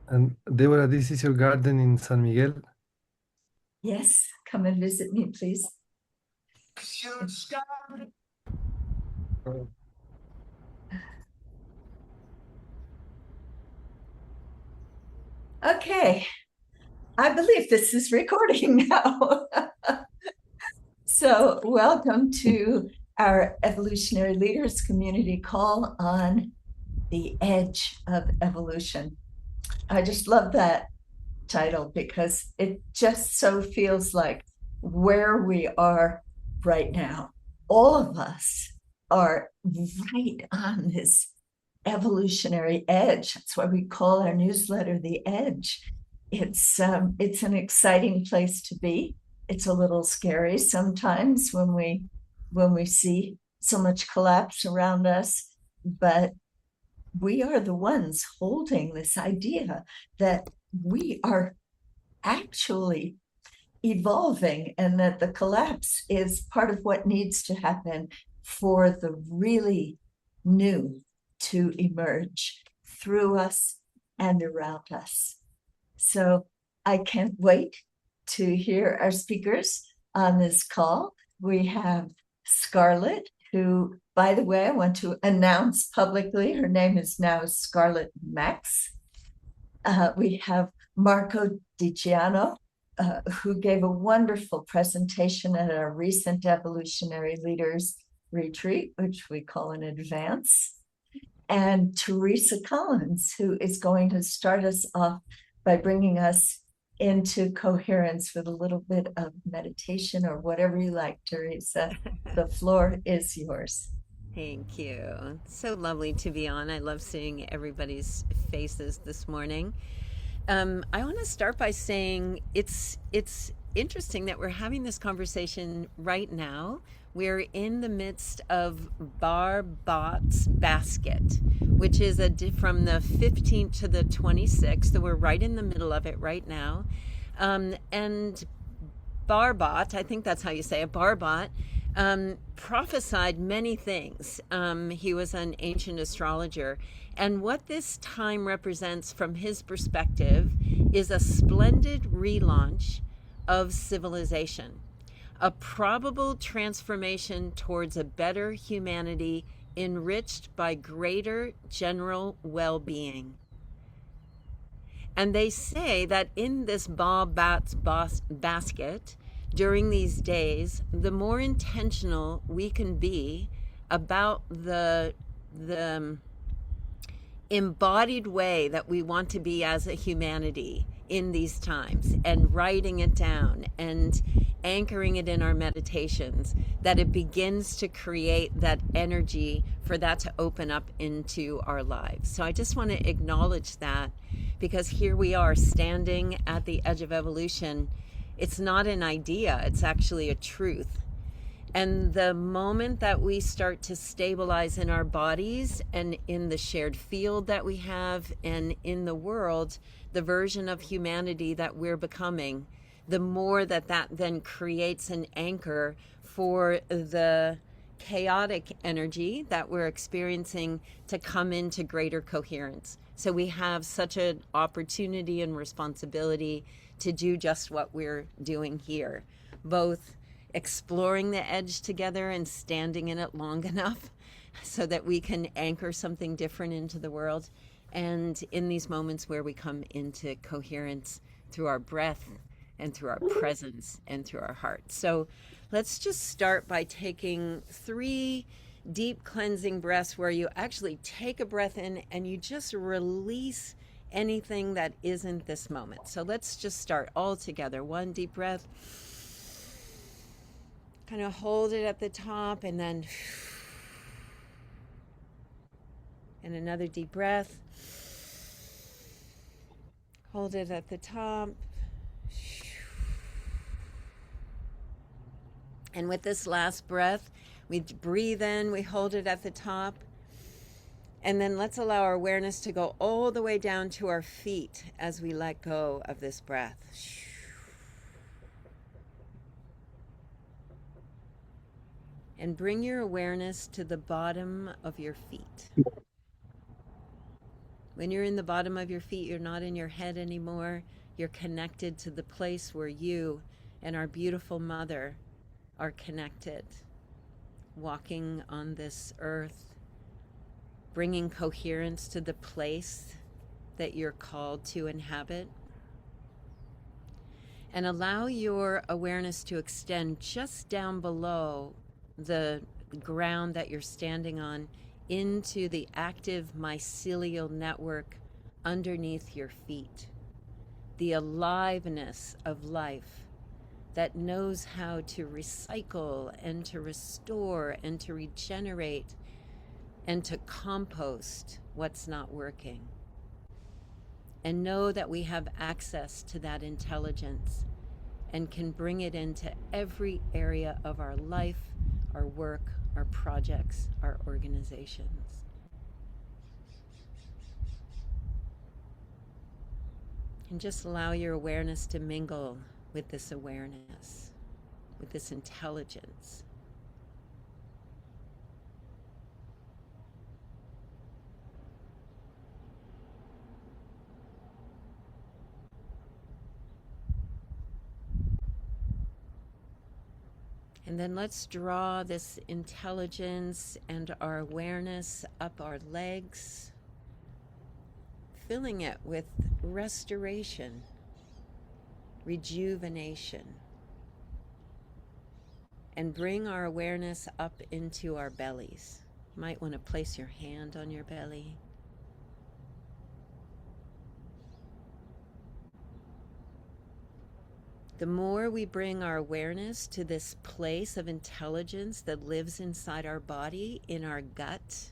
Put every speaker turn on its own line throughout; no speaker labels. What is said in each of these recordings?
And Deborah, this is your garden in San Miguel.
Yes, come and visit me, please.
Oh.
Okay, I believe this is recording now. So, welcome to our Evolutionary Leaders community call on the edge of evolution. I just love that title because it just so feels like where we are right now. All of us are right on this evolutionary edge. That's why we call our newsletter The Edge. It's an exciting place to be. It's a little scary sometimes when we see so much collapse around us, but we are the ones holding this idea that we are actually evolving and that the collapse is part of what needs to happen for the really new to emerge through us and around us. So I can't wait to hear our speakers on this call. We have Scarlett, who, by the way, I want to announce publicly, her name is now Scarlett Max. We have Marco DiGiano, who gave a wonderful presentation at our recent Evolutionary Leaders retreat, which we call an advance, and Teresa Collins, who is going to start us off by bringing us into coherence with a little bit of meditation or whatever you like, Teresa. The floor is yours.
Thank you. So lovely to be on. I love seeing everybody's faces this morning. I want to start by saying it's interesting that we're having this conversation right now. We're in the midst of Barbot's Basket, which is from the 15th to the 26th. So we're right in the middle of it right now. And Barbot, I think that's how you say it, Barbot, prophesied many things. He was an ancient astrologer. And what this time represents from his perspective is a splendid relaunch of civilization, a probable transformation towards a better humanity enriched by greater general well being. And they say that in this Bobbat's basket, during these days, the more intentional we can be about the embodied way that we want to be as a humanity in these times, and writing it down and anchoring it in our meditations, that it begins to create that energy for that to open up into our lives. So I just want to acknowledge that, because here we are standing at the edge of evolution. It's not an idea, it's actually a truth. And the moment that we start to stabilize in our bodies and in the shared field that we have and in the world, the version of humanity that we're becoming, the more that that then creates an anchor for the chaotic energy that we're experiencing to come into greater coherence. So we have such an opportunity and responsibility to do just what we're doing here, both exploring the edge together and standing in it long enough so that we can anchor something different into the world. And in these moments where we come into coherence through our breath and through our presence and through our heart. So let's just start by taking 3 deep cleansing breaths where you actually take a breath in and you just release anything that isn't this moment. So let's just start all together. 1 deep breath. Kind of hold it at the top, and then and another deep breath. Hold it at the top. And with this last breath, we breathe in, we hold it at the top. And then let's allow our awareness to go all the way down to our feet as we let go of this breath. And bring your awareness to the bottom of your feet. When you're in the bottom of your feet, you're not in your head anymore. You're connected to the place where you and our beautiful mother are connected, walking on this earth, bringing coherence to the place that you're called to inhabit. And allow your awareness to extend just down below the ground that you're standing on into the active mycelial network underneath your feet. The aliveness of life that knows how to recycle and to restore and to regenerate and to compost what's not working. And know that we have access to that intelligence and can bring it into every area of our life, our work, our projects, our organizations. And just allow your awareness to mingle with this awareness, with this intelligence. And then let's draw this intelligence and our awareness up our legs, filling it with restoration, rejuvenation, and bring our awareness up into our bellies. You might want to place your hand on your belly. The more we bring our awareness to this place of intelligence that lives inside our body, in our gut,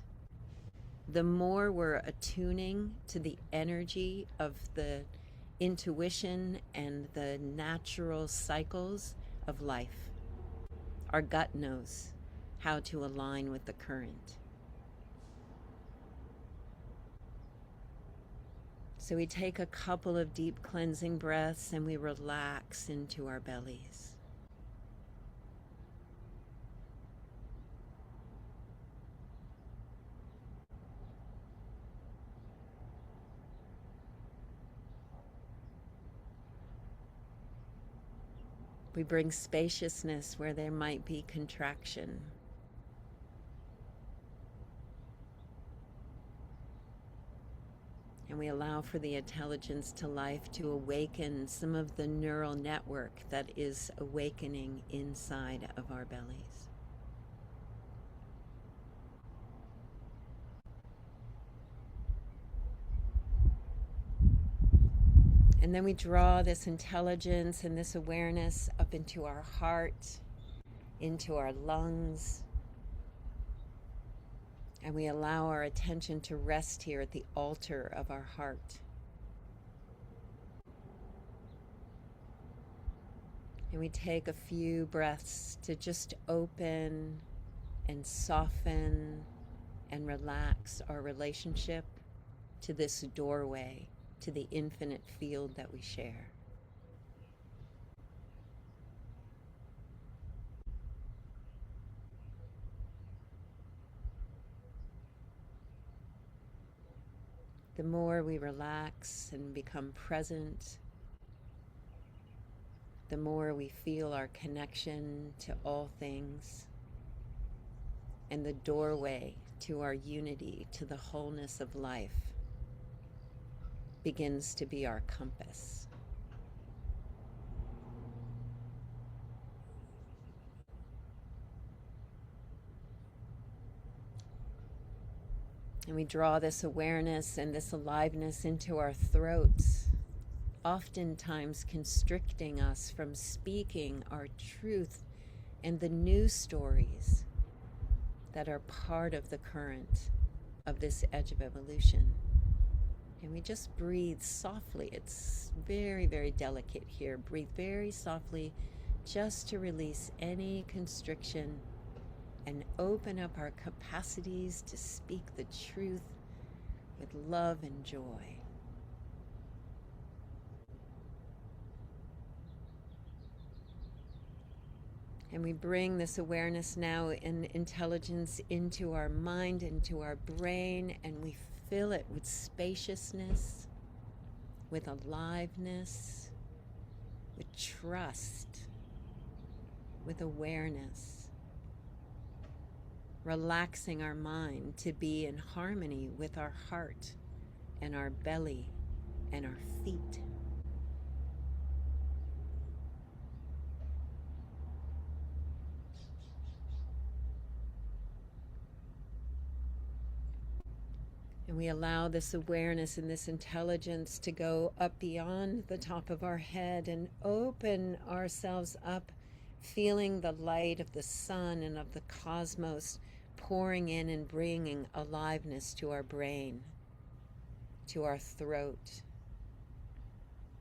the more we're attuning to the energy of the intuition and the natural cycles of life. Our gut knows how to align with the current. So we take a couple of deep cleansing breaths and we relax into our bellies. We bring spaciousness where there might be contraction. And we allow for the intelligence to life to awaken some of the neural network that is awakening inside of our bellies. And then we draw this intelligence and this awareness up into our heart, into our lungs. And we allow our attention to rest here at the altar of our heart. And we take a few breaths to just open and soften and relax our relationship to this doorway, to the infinite field that we share. The more we relax and become present, the more we feel our connection to all things and the doorway to our unity, to the wholeness of life, begins to be our compass. And we draw this awareness and this aliveness into our throats, oftentimes constricting us from speaking our truth and the new stories that are part of the current of this edge of evolution. And we just breathe softly. It's very, very delicate here. Breathe very softly just to release any constriction and open up our capacities to speak the truth with love and joy. And we bring this awareness now and intelligence into our mind, into our brain, and we fill it with spaciousness, with aliveness, with trust, with awareness, relaxing our mind to be in harmony with our heart and our belly and our feet. And we allow this awareness and this intelligence to go up beyond the top of our head and open ourselves up, feeling the light of the sun and of the cosmos pouring in and bringing aliveness to our brain, to our throat,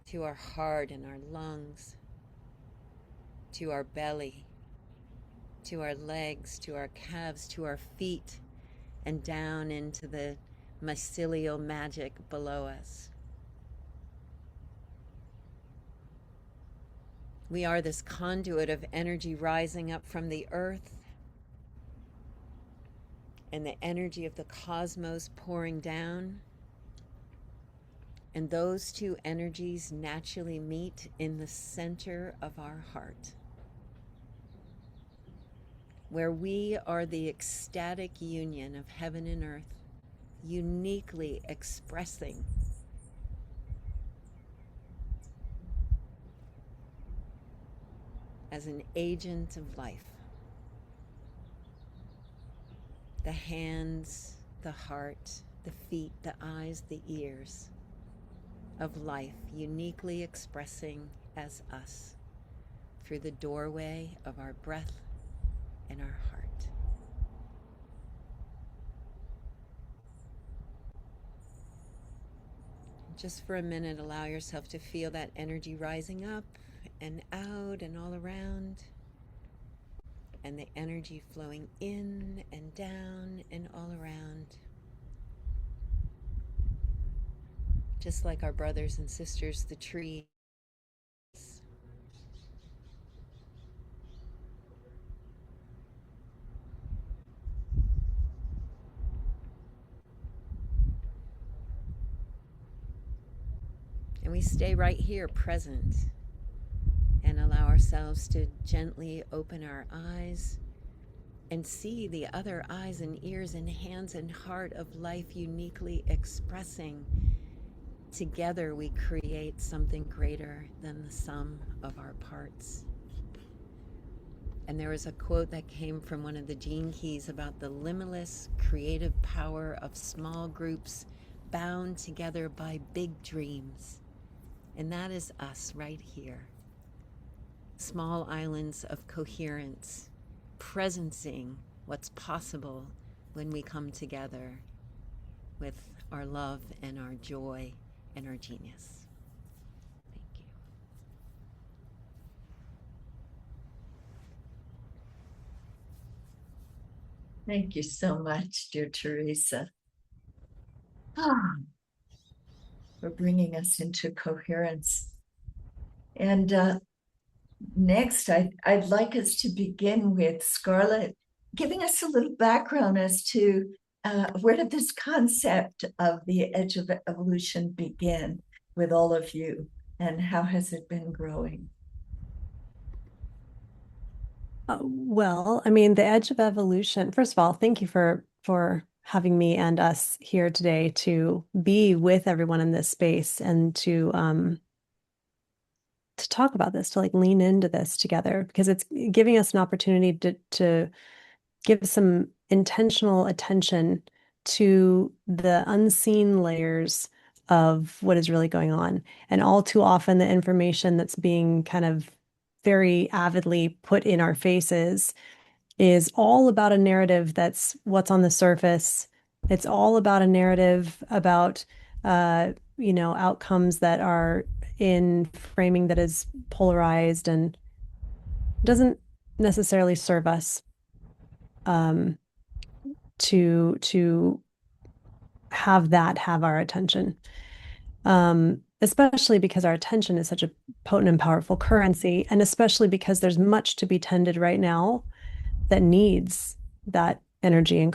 to our heart and our lungs, to our belly, to our legs, to our calves, to our feet, and down into the mycelial magic below us. We are this conduit of energy rising up from the earth and the energy of the cosmos pouring down. And those two energies naturally meet in the center of our heart, where we are the ecstatic union of heaven and earth, uniquely expressing as an agent of life. The hands, the heart, the feet, the eyes, the ears of life, uniquely expressing as us through the doorway of our breath and our heart. Just for a minute, allow yourself to feel that energy rising up and out and all around, and the energy flowing in and down and all around. Just like our brothers and sisters, the trees. And we stay right here, present, and allow ourselves to gently open our eyes and see the other eyes and ears and hands and heart of life uniquely expressing. Together we create something greater than the sum of our parts. And there was a quote that came from one of the Gene Keys about the limitless creative power of small groups bound together by big dreams. And that is us right here. Small islands of coherence, presencing what's possible when we come together with our love and our joy and our genius. Thank you.
Thank you so much, dear Teresa. Ah, for bringing us into coherence. And next, I'd like us to begin with Scarlett giving us a little background as to where did this concept of the edge of evolution begin with all of you, and how has it been growing?
Well, I mean, the edge of evolution. First of all, thank you for having me and us here today to be with everyone in this space and to talk about this, to like lean into this together, because it's giving us an opportunity to give some intentional attention to the unseen layers of what is really going on. And all too often, the information that's being kind of very avidly put in our faces is all about a narrative that's what's on the surface. It's all about a narrative about, outcomes that are in framing that is polarized and doesn't necessarily serve us um, to have our attention. Especially because our attention is such a potent and powerful currency, and especially because there's much to be tended right now that needs that energy and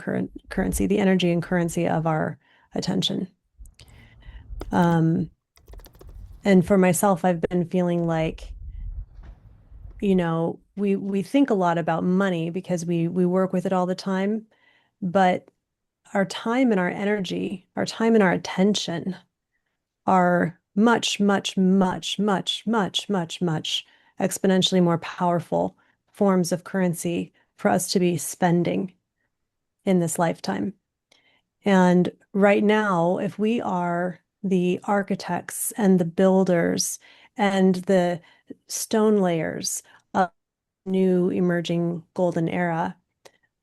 currency, the energy and currency of attention. And for myself, I've been feeling like, we think a lot about money because we work with it all the time, but our time and our energy, our time and our attention are much, much, much, much, much, much, much exponentially more powerful forms of currency for us to be spending in this lifetime. And right now, if we are the architects and the builders and the stone layers of new emerging golden era,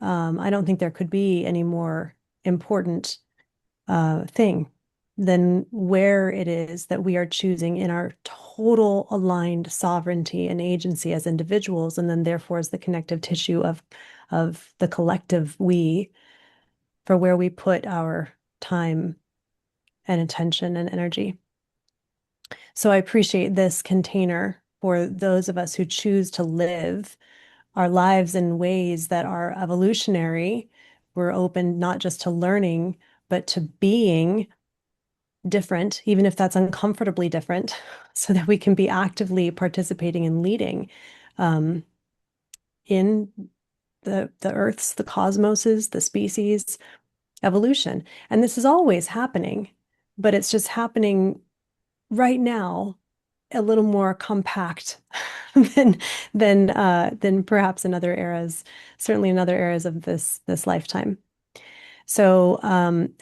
I don't think there could be any more important thing than where it is that we are choosing in our total aligned sovereignty and agency as individuals, and then therefore as the connective tissue of the collective we, for where we put our time and attention and energy. So I appreciate this container for those of us who choose to live our lives in ways that are evolutionary. We're open not just to learning, but to being different, even if that's uncomfortably different, so that we can be actively participating and leading in the Earth's, the cosmos's, the species evolution. And this is always happening, but it's just happening right now a little more compact than than perhaps in other eras, certainly in other eras of this lifetime. So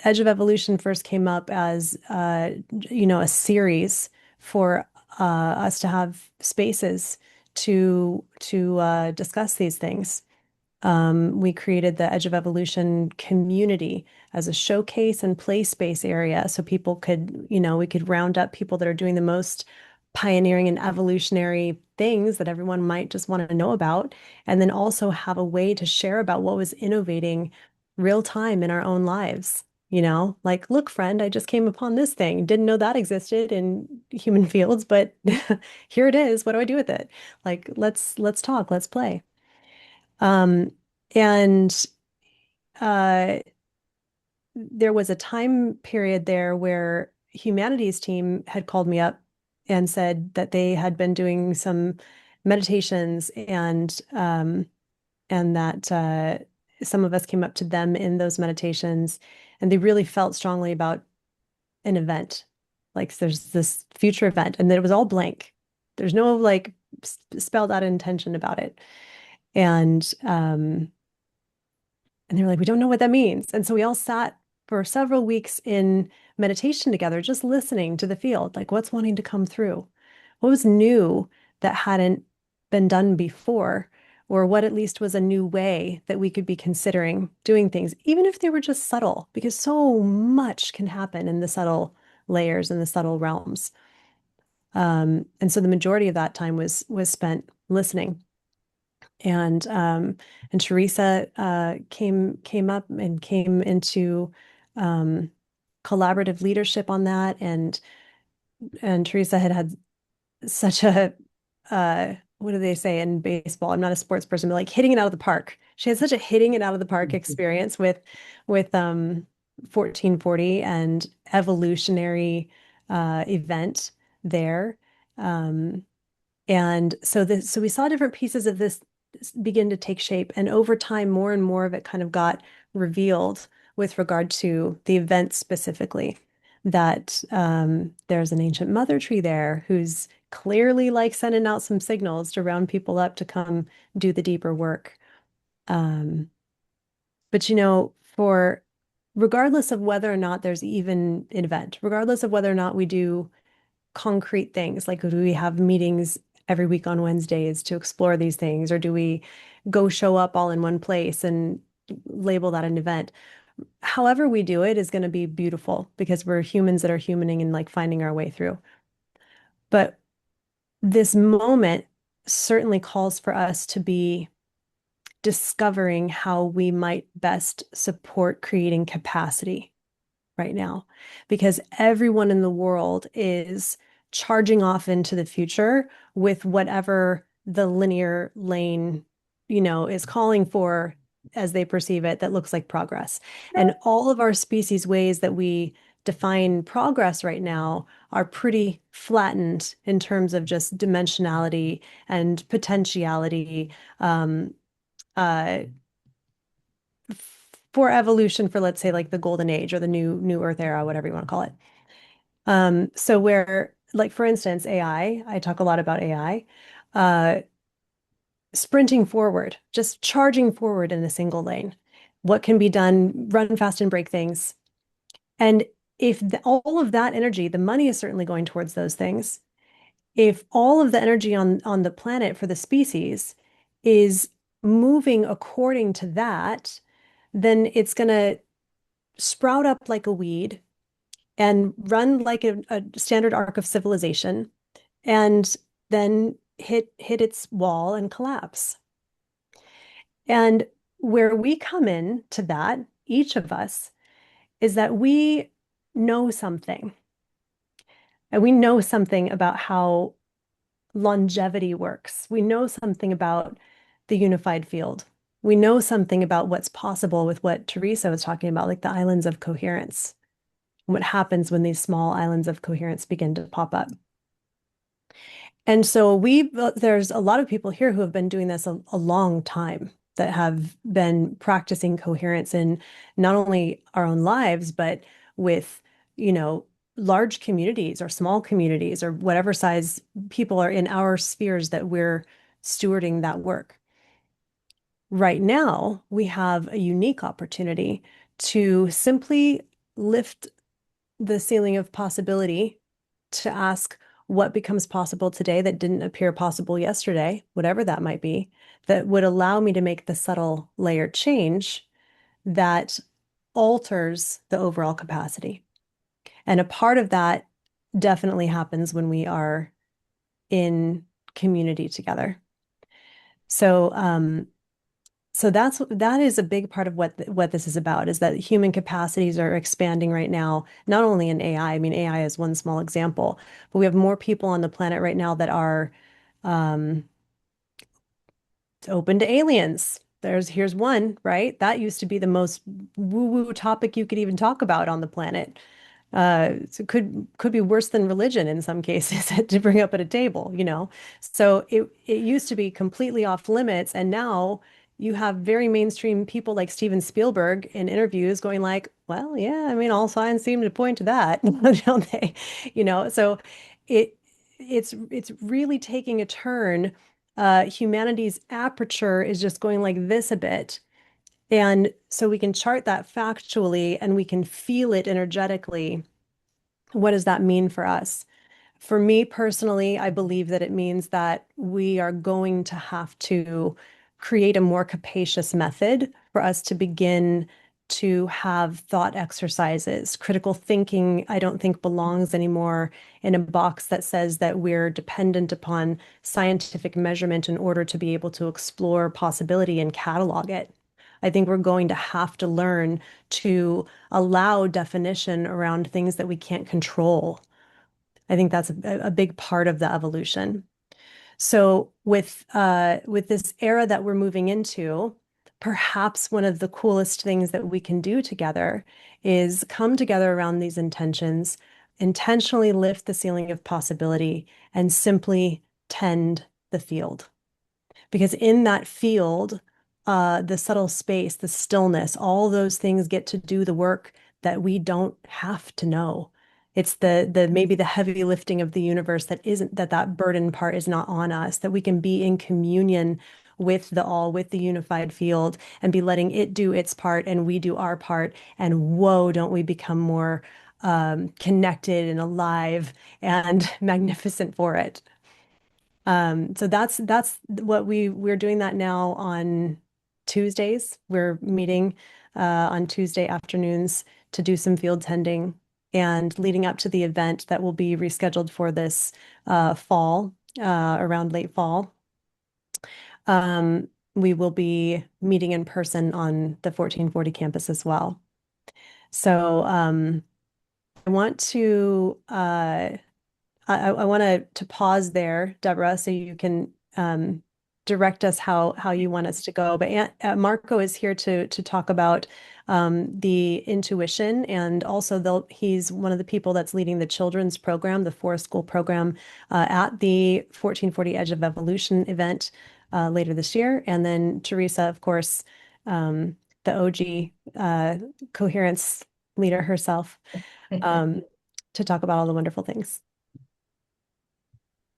Edge of Evolution first came up as a series for us to have spaces to discuss these things. We created the Edge of Evolution community as a showcase and play space area so people could, we could round up people that are doing the most pioneering and evolutionary things that everyone might just want to know about, and then also have a way to share about what was innovating real time in our own lives. Like, look, friend, I just came upon this thing. Didn't know that existed in human fields, but here it is. What do I do with it? Like, let's talk, let's play. And uh, there was a time period there where humanities team had called me up and said that they had been doing some meditations and that some of us came up to them in those meditations, and they really felt strongly about an event. Like there's this future event, and that it was all blank. There's no like spelled out intention about it. And they were like, we don't know what that means. And so we all sat for several weeks in meditation together, just listening to the field, like what's wanting to come through, what was new that hadn't been done before, or what at least was a new way that we could be considering doing things, even if they were just subtle, because so much can happen in the subtle layers and the subtle realms. And so the majority of that time was spent listening. And Teresa came up and came into collaborative leadership on that, and Teresa had such a what do they say in baseball? I'm not a sports person, but like hitting it out of the park. She had such a hitting it out of the park experience with 1440 and evolutionary event there. And so we saw different pieces of this begin to take shape, and over time, more and more of it kind of got revealed with regard to the event specifically. That there's an ancient mother tree there who's clearly like sending out some signals to round people up to come do the deeper work. But for regardless of whether or not there's even an event, regardless of whether or not we do concrete things, like do we have meetings every week on Wednesdays to explore these things, or do we go show up all in one place and label that an event? However we do it is going to be beautiful because we're humans that are humaning and like finding our way through. But this moment certainly calls for us to be discovering how we might best support creating capacity right now, because everyone in the world is charging off into the future with whatever the linear lane, is calling for as they perceive it that looks like progress. And all of our species ways that we define progress right now are pretty flattened in terms of just dimensionality and potentiality. Um, uh, for evolution, for let's say like the golden age or the new Earth era, whatever you want to call it. So where, like for instance, I talk a lot about AI, uh, sprinting forward, just charging forward in a single lane. What can be done, run fast and break things. And if all of that energy, the money is certainly going towards those things. If all of the energy on the planet for the species is moving according to that, then it's going to sprout up like a weed and run like a standard arc of civilization and then hit its wall and collapse. And where we come in to that, each of us, is that we know something. And we know something about how longevity works. We know something about the unified field. We know something about what's possible with what Teresa was talking about, like the islands of coherence, and what happens when these small islands of coherence begin to pop up. And so there's a lot of people here who have been doing this a long time that have been practicing coherence in not only our own lives, but with, you know, large communities or small communities or whatever size people are in our spheres that we're stewarding that work. Right now, we have a unique opportunity to simply lift the ceiling of possibility to ask what becomes possible today that didn't appear possible yesterday, whatever that might be, that would allow me to make the subtle layer change that alters the overall capacity. And a part of that definitely happens when we are in community together. So, so that is a big part of what this is about, is that human capacities are expanding right now, not only in AI. I mean, AI is one small example, but we have more people on the planet right now that are um, open to aliens. Here's one, right? That used to be the most woo-woo topic you could even talk about on the planet. So could be worse than religion in some cases to bring up at a table, you know. So it used to be completely off limits, and now you have very mainstream people like Steven Spielberg in interviews going like, "Well, yeah, I mean, all signs seem to point to that," don't they? You know, so it it's really taking a turn. Humanity's aperture is just going like this a bit. And so we can chart that factually and we can feel it energetically. What does that mean for us? For me personally, I believe that it means that we are going to have to create a more capacious method for us to begin to have thought exercises. Critical thinking, I don't think belongs anymore in a box that says that we're dependent upon scientific measurement in order to be able to explore possibility and catalog it. I think we're going to have to learn to allow definition around things that we can't control. I think that's a big part of the evolution. So with this era that we're moving into, perhaps one of the coolest things that we can do together is come together around these intentions, intentionally lift the ceiling of possibility, and simply tend the field. Because in that field, the subtle space, the stillness, all those things get to do the work that we don't have to know. It's the maybe the heavy lifting of the universe that isn't that burden part is not on us, that we can be in communion with the all, with the unified field, and be letting it do its part and we do our part. And whoa, don't we become more connected and alive and magnificent for it. So that's what we're doing that now on Tuesdays. We're meeting on Tuesday afternoons to do some field tending and leading up to the event that will be rescheduled for this fall, around late fall. We will be meeting in person on the 1440 campus as well. So I want to I want to pause there, Deborah, so you can direct us how you want us to go. But Marco is here to talk about the intuition, and also he's one of the people that's leading the children's program, the forest school program, at the 1440 Edge of Evolution event later this year. And then Teresa, of course, the OG coherence leader herself, to talk about all the wonderful things.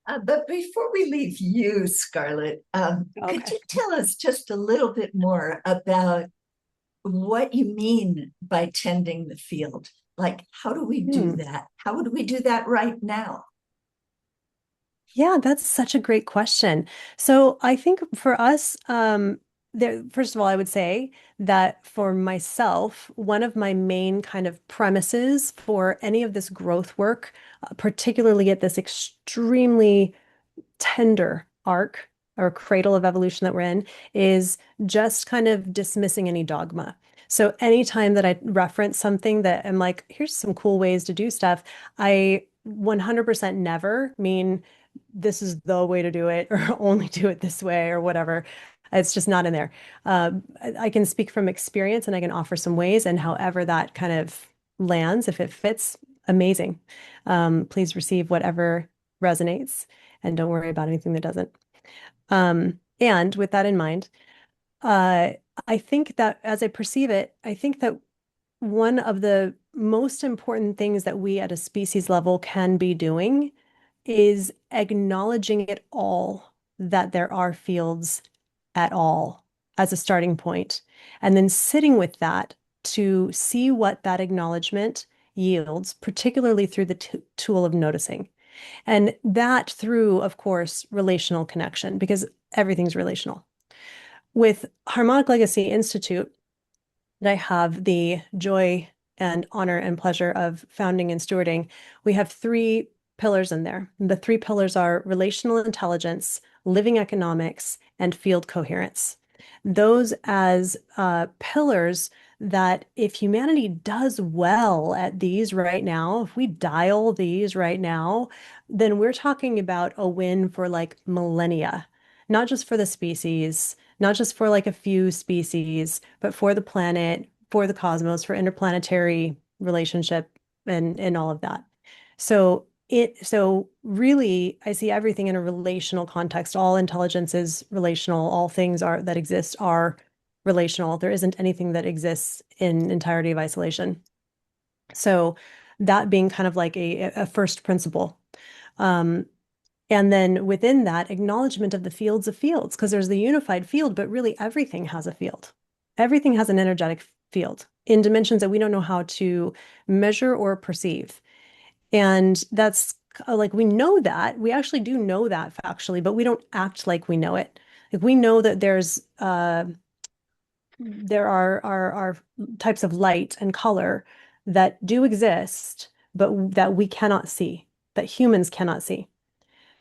But before we leave you, Scarlett, could
Okay.
you tell us just a little bit more about what you mean by tending the field? Like, how do we do that? How would we do that right now?
Yeah, that's such a great question. So I think for us, first of all, I would say that for myself, one of my main kind of premises for any of this growth work, particularly at this extremely tender arc or cradle of evolution that we're in, is just kind of dismissing any dogma. So anytime that I reference something that I'm like, here's some cool ways to do stuff, I 100% never mean this is the way to do it or only do it this way or whatever. It's just not in there. I can speak from experience and I can offer some ways, and however that kind of lands, if it fits, amazing. Please receive whatever resonates and don't worry about anything that doesn't. And with that in mind, uh, I think that as I perceive it, I think that one of the most important things that we at a species level can be doing is acknowledging it all, that there are fields at all as a starting point, and then sitting with that to see what that acknowledgement yields, particularly through the tool of noticing. And that through, of course, relational connection, because everything's relational. With Harmonic Legacy Institute, that I have the joy and honor and pleasure of founding and stewarding, we have three pillars in there. The three pillars are relational intelligence, living economics, and field coherence. Those as pillars that if humanity does well at these right now, if we dial these right now, then we're talking about a win for like millennia, not just for the species, not just for like a few species, but for the planet, for the cosmos, for interplanetary relationship and all of that. So really I see everything in a relational context. All intelligence is relational. All things are that exist are relational. There isn't anything that exists in entirety of isolation. So that being kind of like a first principle. Um, and then within that, acknowledgement of the fields of fields, because there's the unified field, but really everything has a field. Everything has an energetic field in dimensions that we don't know how to measure or perceive. And that's like, we know that. We actually do know that factually, but we don't act like we know it. Like we know that there are types of light and color that do exist, but that we cannot see, that humans cannot see.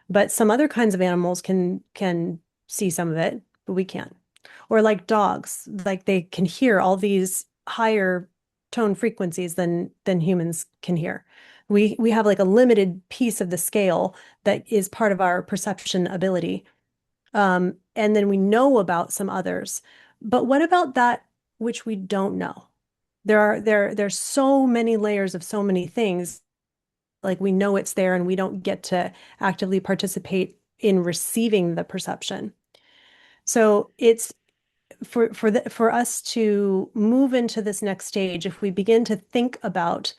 But some other kinds of animals can see some of it, but we can't. Or like dogs, like they can hear all these higher tone frequencies than humans can hear. We have like a limited piece of the scale that is part of our perception ability. And then we know about some others. But what about that which we don't know? There's so many layers of so many things. Like we know it's there and we don't get to actively participate in receiving the perception. So it's for us to move into this next stage, if we begin to think about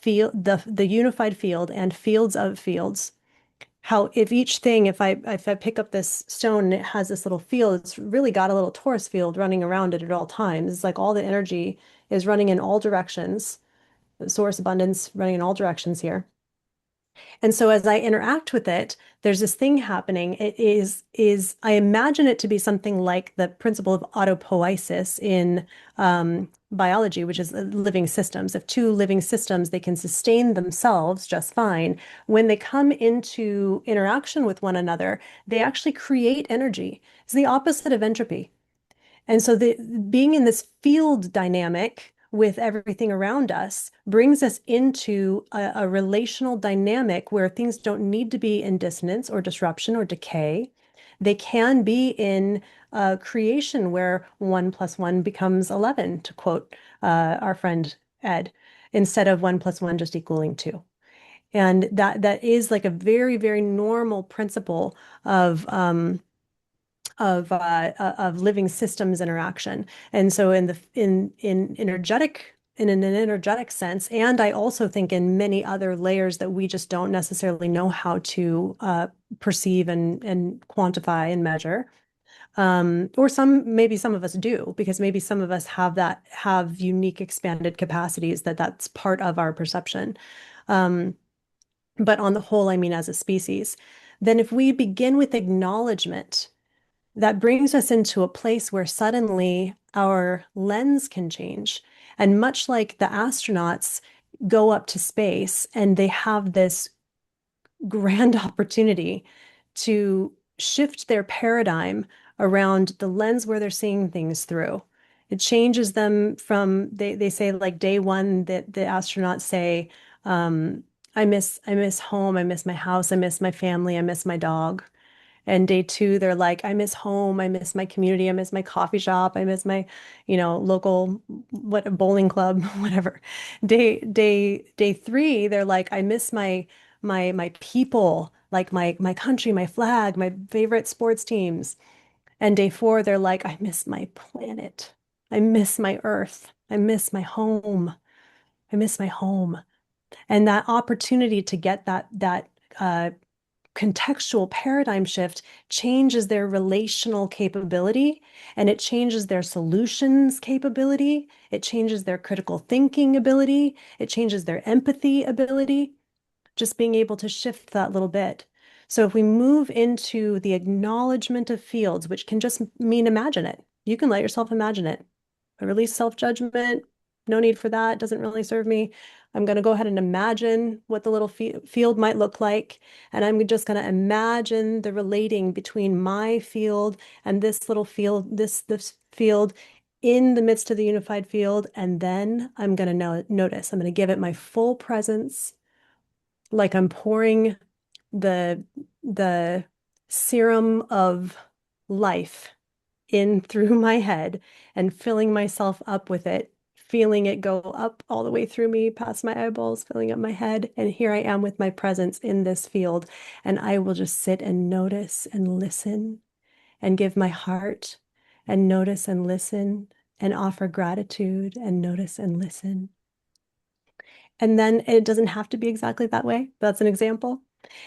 the unified field and fields of fields, how if each thing, if I pick up this stone and it has this little field, it's really got a little torus field running around it at all times. It's like all the energy is running in all directions, the source abundance running in all directions here. And so as I interact with it, there's this thing happening. It is I imagine it to be something like the principle of autopoiesis in biology, which is living systems. If two living systems, they can sustain themselves just fine. When they come into interaction with one another, they actually create energy. It's the opposite of entropy. And so being in this field dynamic with everything around us brings us into a relational dynamic where things don't need to be in dissonance or disruption or decay, They can be in creation where 1 plus 1 becomes 11, to quote our friend Ed, instead of 1 plus 1 just equaling 2. And that is like a very, very normal principle of of living systems interaction. And so in an energetic sense, and I also think in many other layers that we just don't necessarily know how to perceive and quantify and measure. Or maybe some of us do, because maybe some of us have unique expanded capacities that's part of our perception. Um, but on the whole, I mean, as a species, then if we begin with acknowledgement, that brings us into a place where suddenly our lens can change. And much like the astronauts go up to space and they have this grand opportunity to shift their paradigm around the lens where they're seeing things through. It changes them from, they say like day one that the astronauts say, I miss home, I miss my house, I miss my family, I miss my dog. And day two, they're like, I miss home, I miss my community, I miss my coffee shop, I miss my, local bowling club, whatever. Day three, they're like, I miss my people, like my country, my flag, my favorite sports teams. And day four, they're like, I miss my planet. I miss my earth. I miss my home. I miss my home. And that opportunity to get that contextual paradigm shift changes their relational capability, and it changes their solutions capability. It changes their critical thinking ability. It changes their empathy ability, just being able to shift that little bit. So if we move into the acknowledgement of fields, which can just mean imagine it, you can let yourself imagine it. Release self-judgment. No need for that. Doesn't really serve me. I'm going to go ahead and imagine what the little field might look like. And I'm just going to imagine the relating between my field and this little field, this field in the midst of the unified field. And then I'm going to notice, I'm going to give it my full presence, like I'm pouring the serum of life in through my head and filling myself up with it, feeling it go up all the way through me, past my eyeballs, filling up my head. And here I am with my presence in this field. And I will just sit and notice and listen and give my heart and notice and listen and offer gratitude and notice and listen. And then it doesn't have to be exactly that way. That's an example.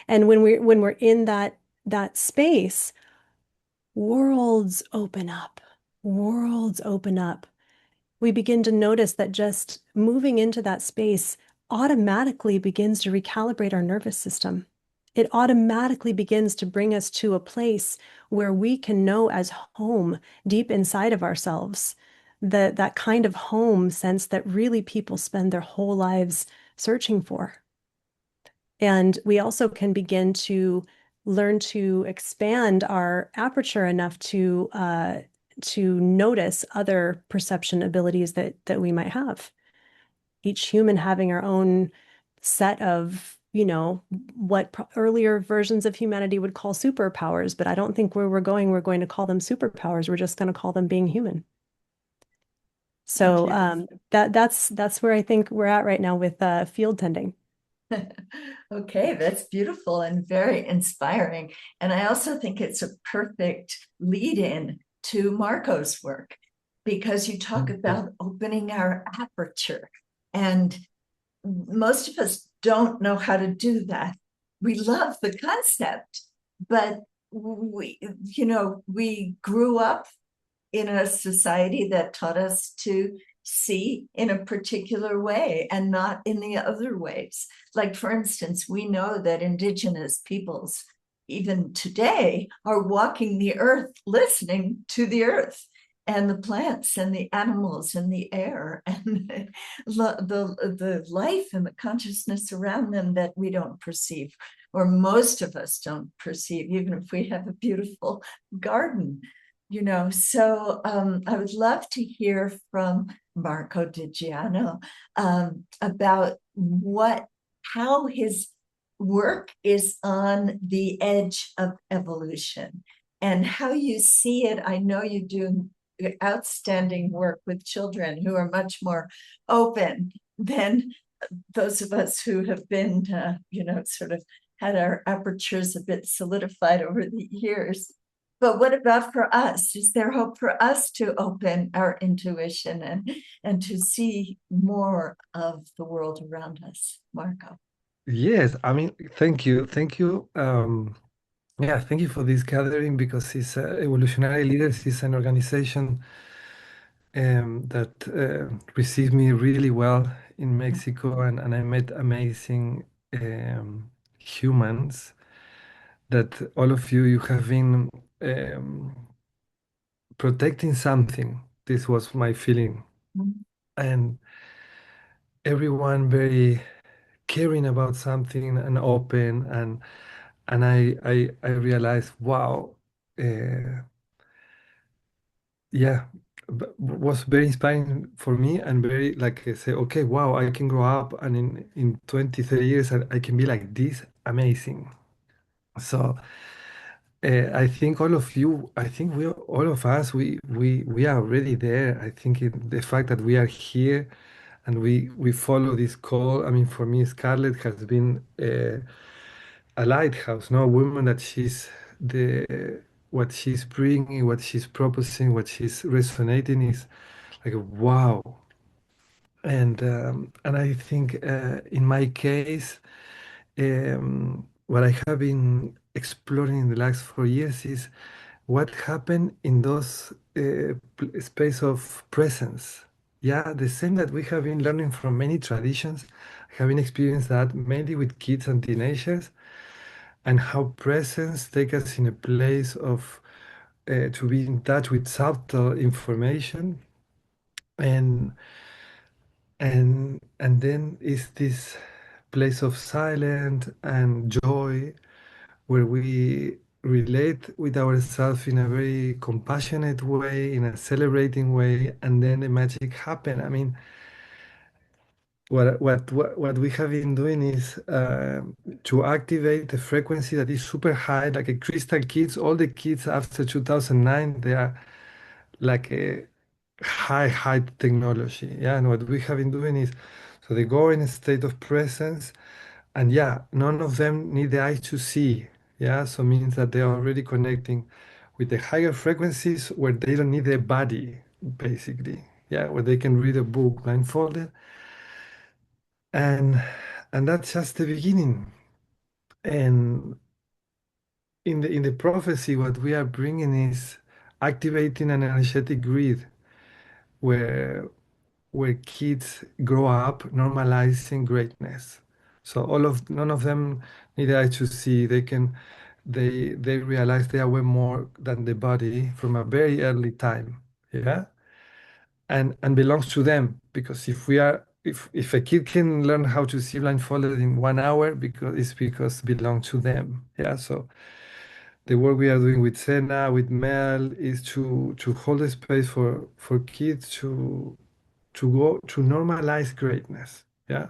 And when we're in that space, worlds open up. Worlds open up. We begin to notice that just moving into that space automatically begins to recalibrate our nervous system. It automatically begins to bring us to a place where we can know as home deep inside of ourselves, that kind of home sense that really people spend their whole lives searching for. And we also can begin to learn to expand our aperture enough to notice other perception abilities that we might have. Each human having our own set of, what earlier versions of humanity would call superpowers, but I don't think where we're going to call them superpowers. We're just going to call them being human. So that's where I think we're at right now with field tending.
Okay, that's beautiful and very inspiring. And I also think it's a perfect lead in to Marco's work, because you talk about opening our aperture. And most of us don't know how to do that. We love the concept, but we grew up in a society that taught us to see in a particular way and not in the other ways. Like, for instance, we know that indigenous peoples, even today, are walking the earth, listening to the earth and the plants and the animals and the air and the life and the consciousness around them that we don't perceive, or most of us don't perceive, even if we have a beautiful garden. So I would love to hear from Marco Di Giano about how his work is on the edge of evolution, and how you see it. I know you do outstanding work with children who are much more open than those of us who have been, sort of had our apertures a bit solidified over the years. But what about for us? Is there hope for us to open our intuition and to see more of the world around us, Marco?
Yes, I mean, thank you. Thank you. Yeah, thank you for this gathering because it's Evolutionary Leaders is an organization that received me really well in Mexico, and I met amazing humans that all of you have been protecting something. This was my feeling.
Mhm.
And everyone very caring about something and open, and I realized, wow, uh, yeah, was very inspiring for me, and very like I say, okay, wow, I can grow up, and in 20, 30 years I can be like this, amazing. So I think all of you, I think all of us, we are already there. I think the fact that we are here and we follow this call. I mean, for me, Scarlett has been a lighthouse, no, a woman that she's the what she's bringing, what she's proposing, what she's resonating is like wow. And I think in my case, what I have been exploring in the last 4 years is what happened in those space of presence. Yeah, the same that we have been learning from many traditions, having experienced that mainly with kids and teenagers, and how presence take us in a place of to be in touch with subtle information, and and then is this place of silence and joy where we relate with ourselves in a very compassionate way, in a celebrating way, and then the magic happen. I mean, what we have been doing is to activate the frequency that is super high, like a crystal kids. All the kids after 2009, they are like a high technology. Yeah, and what we have been doing is, so they go in a state of presence, and yeah, none of them need the eyes to see. Yeah, so means that they are already connecting with the higher frequencies where they don't need their body, basically. Yeah, where they can read a book blindfolded, and and that's just the beginning. And in the prophecy, what we are bringing is activating an energetic grid where kids grow up normalizing greatness. So none of them need eyes to see. They realize they are way more than the body from a very early time. Yeah. And belongs to them, because if a kid can learn how to see blindfolded in 1 hour, because it belongs to them. Yeah. So the work we are doing with Sena, with Mel, is to hold a space for kids to go to normalize greatness. Yeah.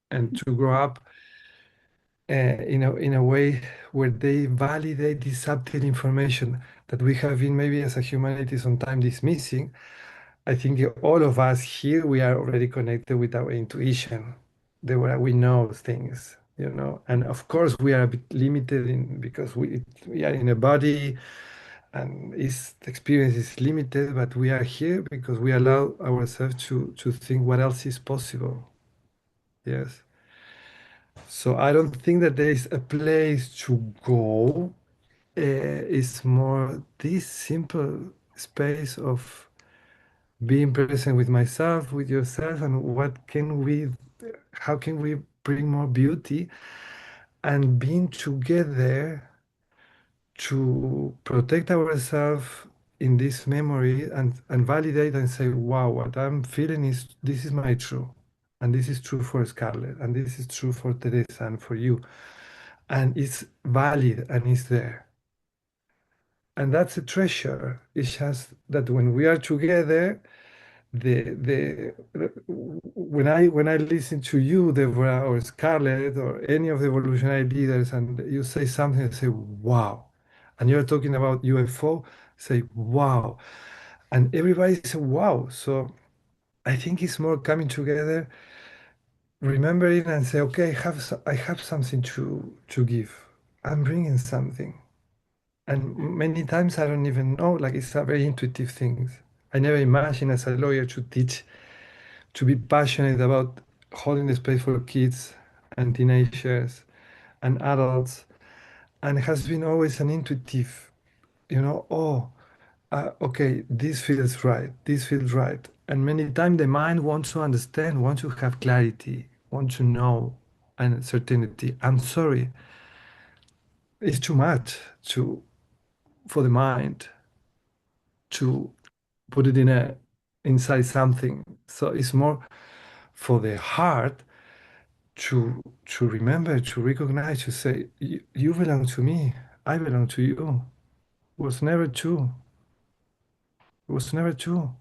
And to grow up in a way where they validate this subtle information that we have been maybe as a humanity sometimes dismissing. I think all of us here, we are already connected with our intuition, the way we know things. And of course, we are a bit limited because we are in a body, and the experience is limited, but we are here because we allow ourselves to think what else is possible. Yes. So I don't think that there is a place to go. It's more this simple space of being present with myself, with yourself, and how can we bring more beauty, and being together to protect ourselves in this memory, and validate and say, wow, what I'm feeling is this is my true. And this is true for Scarlett, and this is true for Teresa and for you. And it's valid and it's there. And that's a treasure. It's just that when we are together, the when I listen to you, Deborah or Scarlett or any of the evolutionary leaders, and you say something, I say wow, and you're talking about UFO, say wow, and everybody say wow. So I think it's more coming together, remembering and say, okay, I have something to give. I'm bringing something, and many times I don't even know. Like it's a very intuitive thing. I never imagined as a lawyer to teach, to be passionate about holding the space for kids and teenagers and adults, and it has been always an intuitive, oh, okay, this feels right, this feels right. And many times the mind wants to understand, wants to have clarity, wants to know and certainty. I'm sorry, it's too much to for the mind to put it inside something. So it's more for the heart to remember, to recognize, to say, you belong to me, I belong to you. It was never true. It was never true.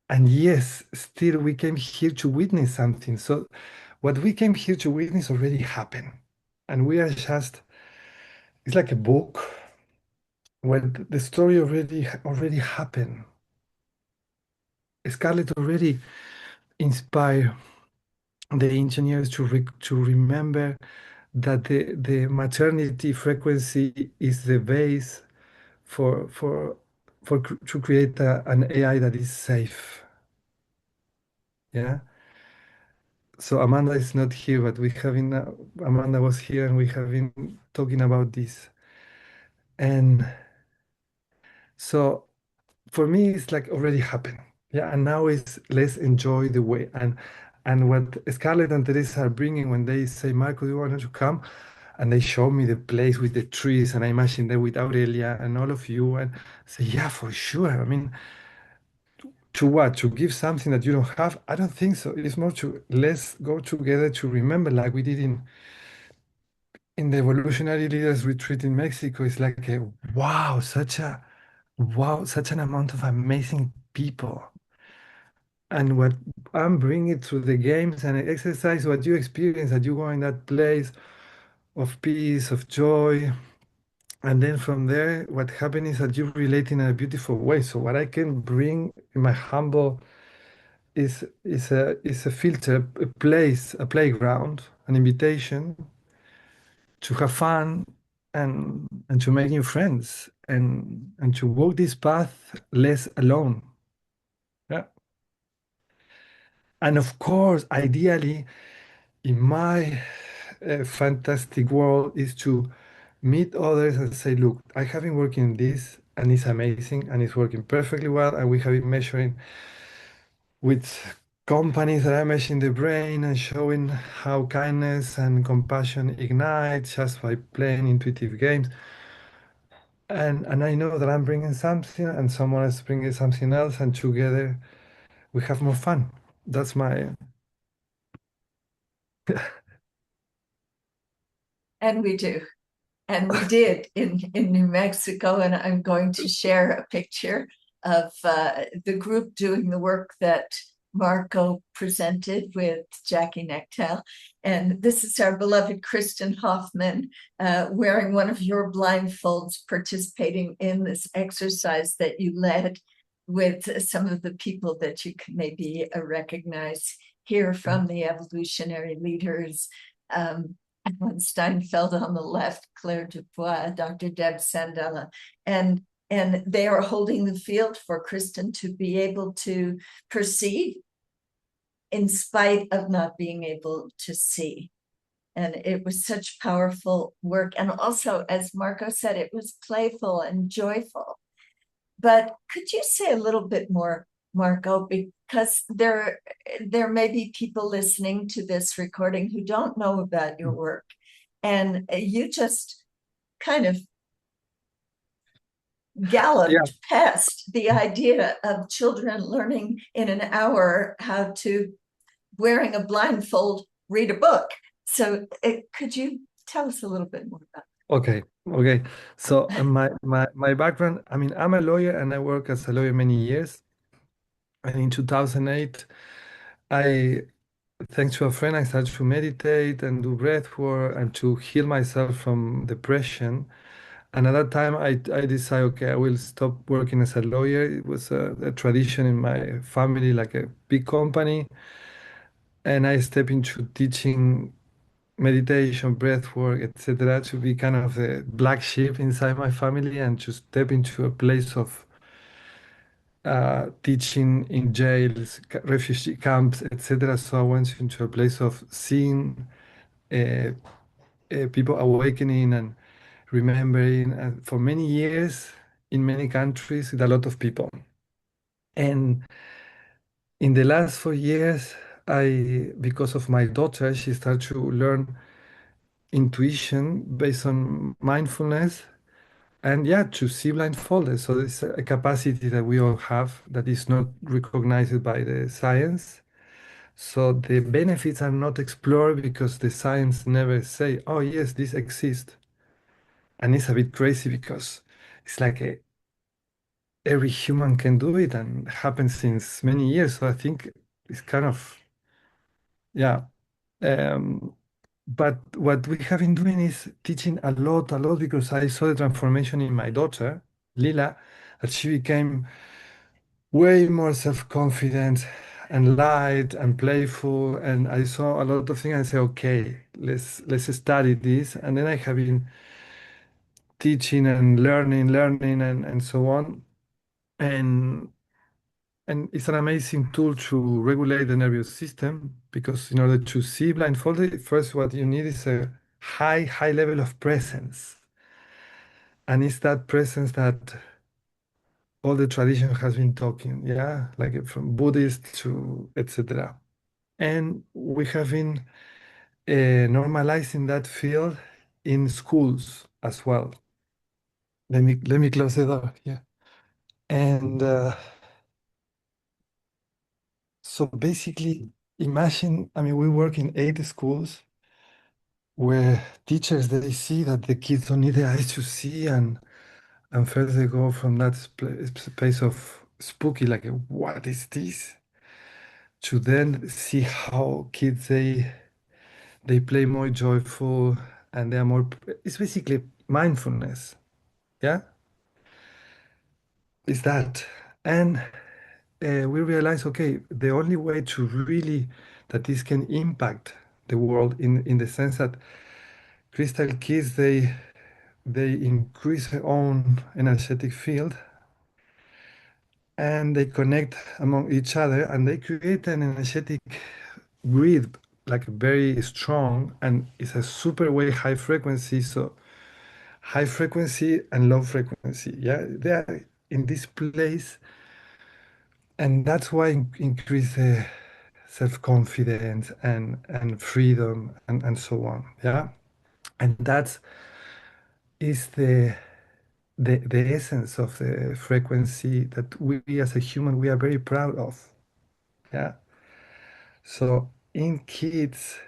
And yes, still we came here to witness something. So what we came here to witness already happened. And we are just, it's like a book where the story already happened. Scarlett already inspired the engineers to remember that the maternity frequency is the base for for to create an AI that is safe. Yeah. So Amanda is not here, but we have been Amanda was here, and we have been talking about this. And so for me, it's like already happened. Yeah, and now it's let's enjoy the way. And what Scarlett and Teresa are bringing when they say, Marco, do you want to come? And they show me the place with the trees, and I imagine them with Aurelia and all of you, and say, yeah, for sure. I mean, to what? To give something that you don't have? I don't think so. It's more to let's go together to remember, like we did in the Evolutionary Leaders retreat in Mexico. It's like a wow, such an amount of amazing people. And what I'm bringing through the games and exercise, what you experience, that you go in that place of peace, of joy. And then from there, what happens is that you relate in a beautiful way. So what I can bring in my humble is a filter, a place, a playground, an invitation to have fun and to make new friends and to walk this path less alone. Yeah. And of course, ideally, in my fantastic world is to meet others and say, look, I have been working on this and it's amazing and it's working perfectly well. And we have been measuring with companies that are measuring the brain and showing how kindness and compassion ignite just by playing intuitive games. And I know that I'm bringing something and someone else bringing something else, and together we have more fun. That's my.
And we do. And we did in New Mexico. And I'm going to share a picture of the group doing the work that Marco presented with Jackie Nechtel. And this is our beloved Kristen Hoffman wearing one of your blindfolds, participating in this exercise that you led with some of the people that you can maybe recognize here from the Evolutionary Leaders. Alan Steinfeld on the left, Claire Dubois, Dr. Deb Sandella, and they are holding the field for Kristen to be able to perceive in spite of not being able to see. And it was such powerful work. And also, as Marco said, it was playful and joyful. But could you say a little bit more, Marco, because there may be people listening to this recording who don't know about your work, and you just kind of galloped past the idea of children learning in an hour how to, wearing a blindfold, read a book. So could you tell us a little bit more about that?
Okay, okay. So my background, I mean, I'm a lawyer and I work as a lawyer many years. And in 2008, I, thanks to a friend, I started to meditate and do breath work and to heal myself from depression. And at that time, I decided, okay, I will stop working as a lawyer. It was a tradition in my family, like a big company. And I stepped into teaching meditation, breath work, etc., to be kind of the black sheep inside my family and to step into a place of teaching in jails, refugee camps, etc. So I went into a place of seeing uh, people awakening and remembering for many years in many countries with a lot of people. And in the last 4 years, because of my daughter, she started to learn intuition based on mindfulness and yeah, to see blindfolded. So it's a capacity that we all have that is not recognized by the science. So the benefits are not explored because the science never say, oh yes, this exists. And it's a bit crazy because it's like every human can do it and happens since many years. So I think it's kind of, yeah. Um, but what we have been doing is teaching a lot, because I saw the transformation in my daughter, Lila, that she became way more self-confident and light and playful. And I saw a lot of things. I said, okay, let's study this. And then I have been teaching and learning and so on. And and it's an amazing tool to regulate the nervous system because in order to see blindfolded, first what you need is a high level of presence. And it's that presence that all the tradition has been talking, yeah, like from Buddhist to etc. And we have been normalizing that field in schools as well. Let me close the door. Yeah. And so basically, imagine, I mean, we work in 8 schools where teachers they see that the kids don't need the eyes to see and first they go from that space of spooky, like what is this? To then see how kids they play more joyful and they are more, it's basically mindfulness. Yeah, it's that. And we realize, okay, the only way to really that this can impact the world in the sense that crystal kids they increase their own energetic field and they connect among each other and they create an energetic grid like very strong and it's a super way high frequency. So high frequency and low frequency, yeah, they are in this place and that's why increase self-confidence and freedom and so on, yeah. And that is the essence of the frequency that we as a human we are very proud of, yeah. So in kids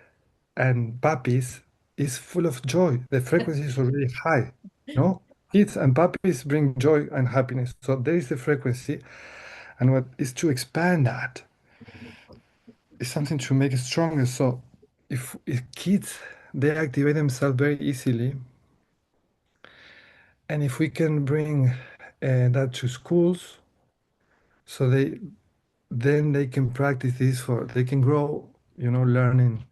and puppies is full of joy. The frequency is already high. No, kids and puppies bring joy and happiness. So there is the frequency, and what is to expand that is something to make it stronger. So if kids they activate themselves very easily, and if we can bring that to schools, so they can practice this for they can grow, learning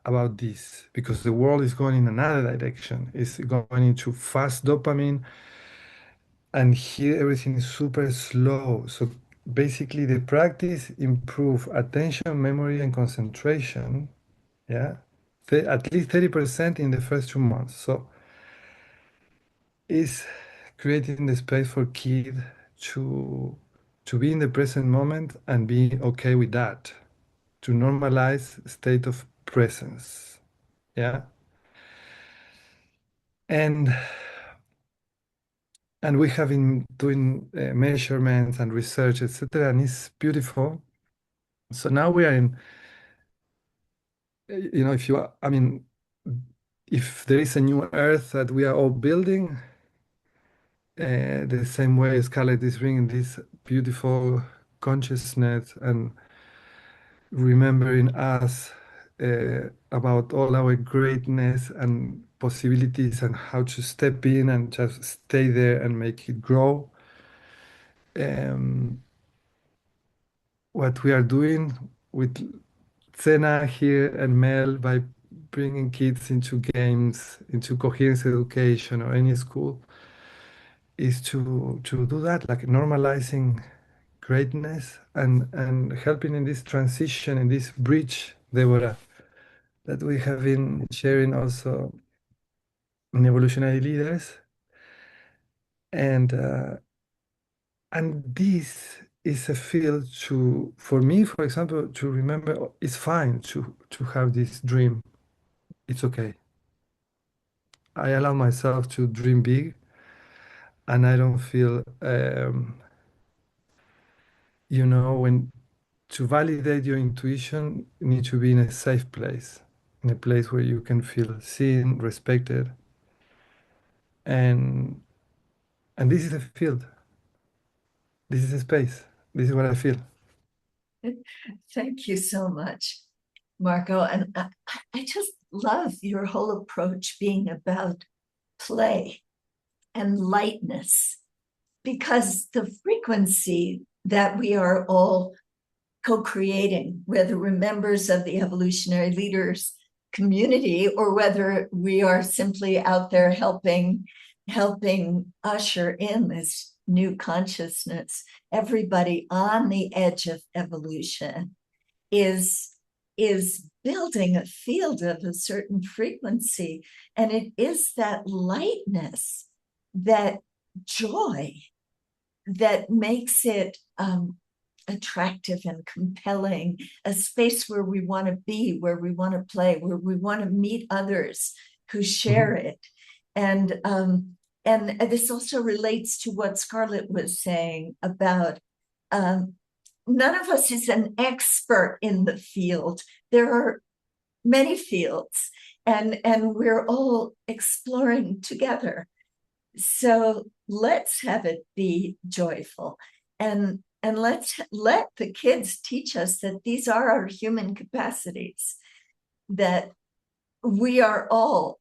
about this because the world is going in another direction. It's going into fast dopamine, and here everything is super slow. So basically, the practice improve attention, memory, and concentration. Yeah, at least 30% in the first 2 months. So it's creating the space for kid to to be in the present moment and be okay with that, to normalize state of presence. Yeah. And we have been doing measurements and research, etc., and it's beautiful. So now we are in, if you, I mean, if there is a new earth that we are all building, the same way Scarlett is bringing this beautiful consciousness and remembering us about all our greatness and possibilities and how to step in and just stay there and make it grow. Um, what we are doing with Sena here and Mel by bringing kids into games, into coherence education or any school, is to do that, like normalizing greatness and helping in this transition, in this bridge, Deborah, that we have been sharing also in Evolutionary Leaders. And this is a field to, for me, for example, to remember it's fine to have this dream. It's okay. I allow myself to dream big, and I don't feel, when to validate your intuition, you need to be in a safe place, in a place where you can feel seen, respected, and and this is a field. This is a space. This is what I feel.
Thank you so much, Marco. And I just love your whole approach being about play and lightness, because the frequency that we are all co-creating, whether we're members of the Evolutionary Leaders community or whether we are simply out there helping usher in this new consciousness, everybody on the edge of evolution is building a field of a certain frequency. And it is that lightness, that joy, that makes it attractive and compelling, a space where we want to be, where we want to play, where we want to meet others who share it. And this also relates to what Scarlett was saying about none of us is an expert in the field. There are many fields, and we're all exploring together. So let's have it be joyful, and let's let the kids teach us that these are our human capacities, that we are all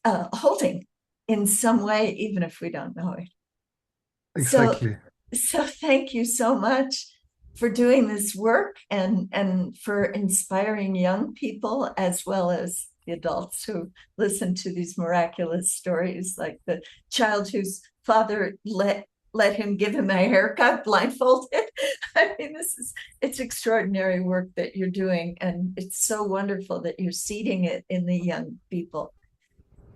holding in some way, even if we don't know it.
Exactly.
So thank you so much for doing this work and for inspiring young people as well as the adults who listen to these miraculous stories, like the child whose father let him give him a haircut blindfolded. I mean, it's extraordinary work that you're doing, and it's so wonderful that you're seeding it in the young people.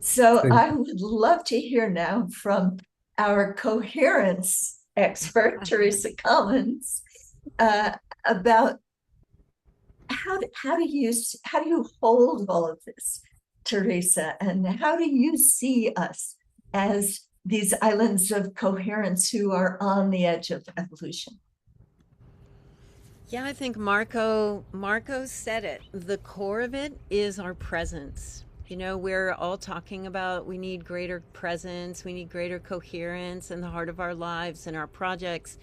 So I would love to hear now from our coherence expert, Teresa Collins, about how do you hold all of this, Teresa, and how do you see us as these islands of coherence who are on the edge of evolution?
Yeah, I think Marco said it. The core of it is our presence. We're all talking about we need greater presence, we need greater coherence in the heart of our lives and our projects,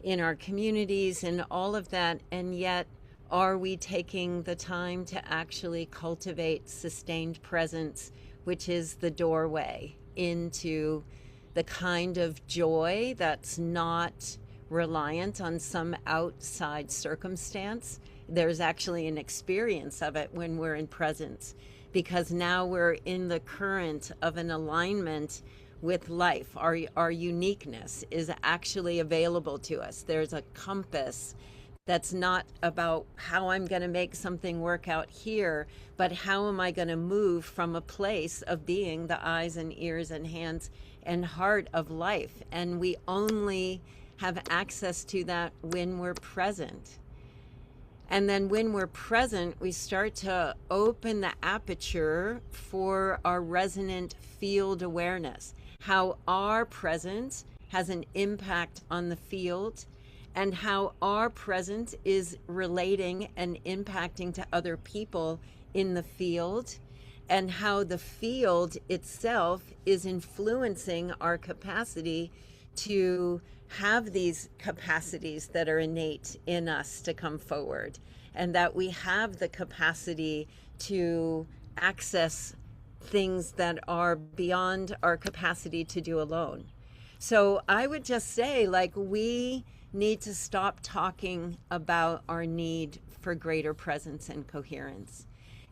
in our communities, and all of that. And yet, are we taking the time to actually cultivate sustained presence, which is the doorway into the kind of joy that's not reliant on some outside circumstance? There's actually an experience of it when we're in presence, because now we're in the current of an alignment with life. Our uniqueness is actually available to us. There's a compass that's not about how I'm going to make something work out here, but how am I going to move from a place of being the eyes and ears and hands and heart of life. And we only have access to that when we're present. And then when we're present, we start to open the aperture for our resonant field awareness, how our presence has an impact on the field, and how our presence is relating and impacting to other people in the field. and how the field itself is influencing our capacity to have these capacities that are innate in us to come forward, and that we have the capacity to access things that are beyond our capacity to do alone. So I would just say, like, we need to stop talking about our need for greater presence and coherence.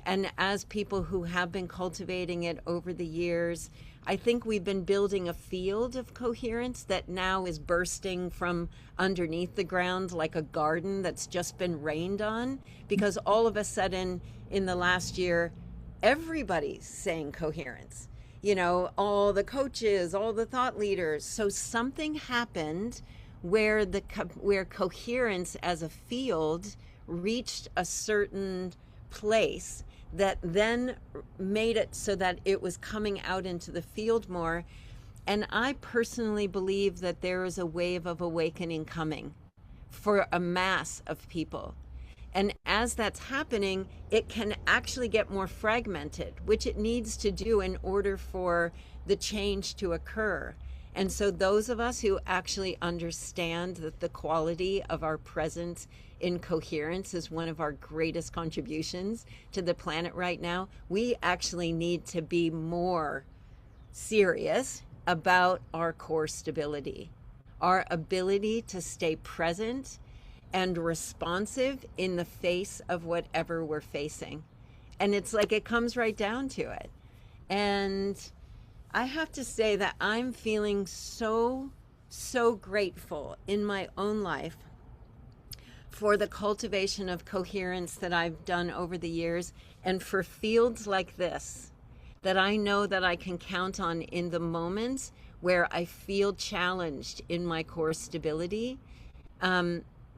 And as people who have been cultivating it over the years, I think we've been building a field of coherence that now is bursting from underneath the ground like a garden that's just been rained on, because all of a sudden in the last year, everybody's saying coherence. You know, all the coaches, all the thought leaders. So something happened where where coherence as a field reached a certain place that then made it so that it was coming out into the field more. And I personally believe that there is a wave of awakening coming for a mass of people. And as that's happening, it can actually get more fragmented, which it needs to do in order for the change to occur. And so those of us who actually understand that the quality of our presence in coherence is one of our greatest contributions to the planet right now, we actually need to be more serious about our core stability, our ability to stay present and responsive in the face of whatever we're facing. And it's like it comes right down to it. And I have to say that I'm feeling so, so grateful in my own life for the cultivation of coherence that I've done over the years, and for fields like this that I know that I can count on in the moments where I feel challenged in my core stability.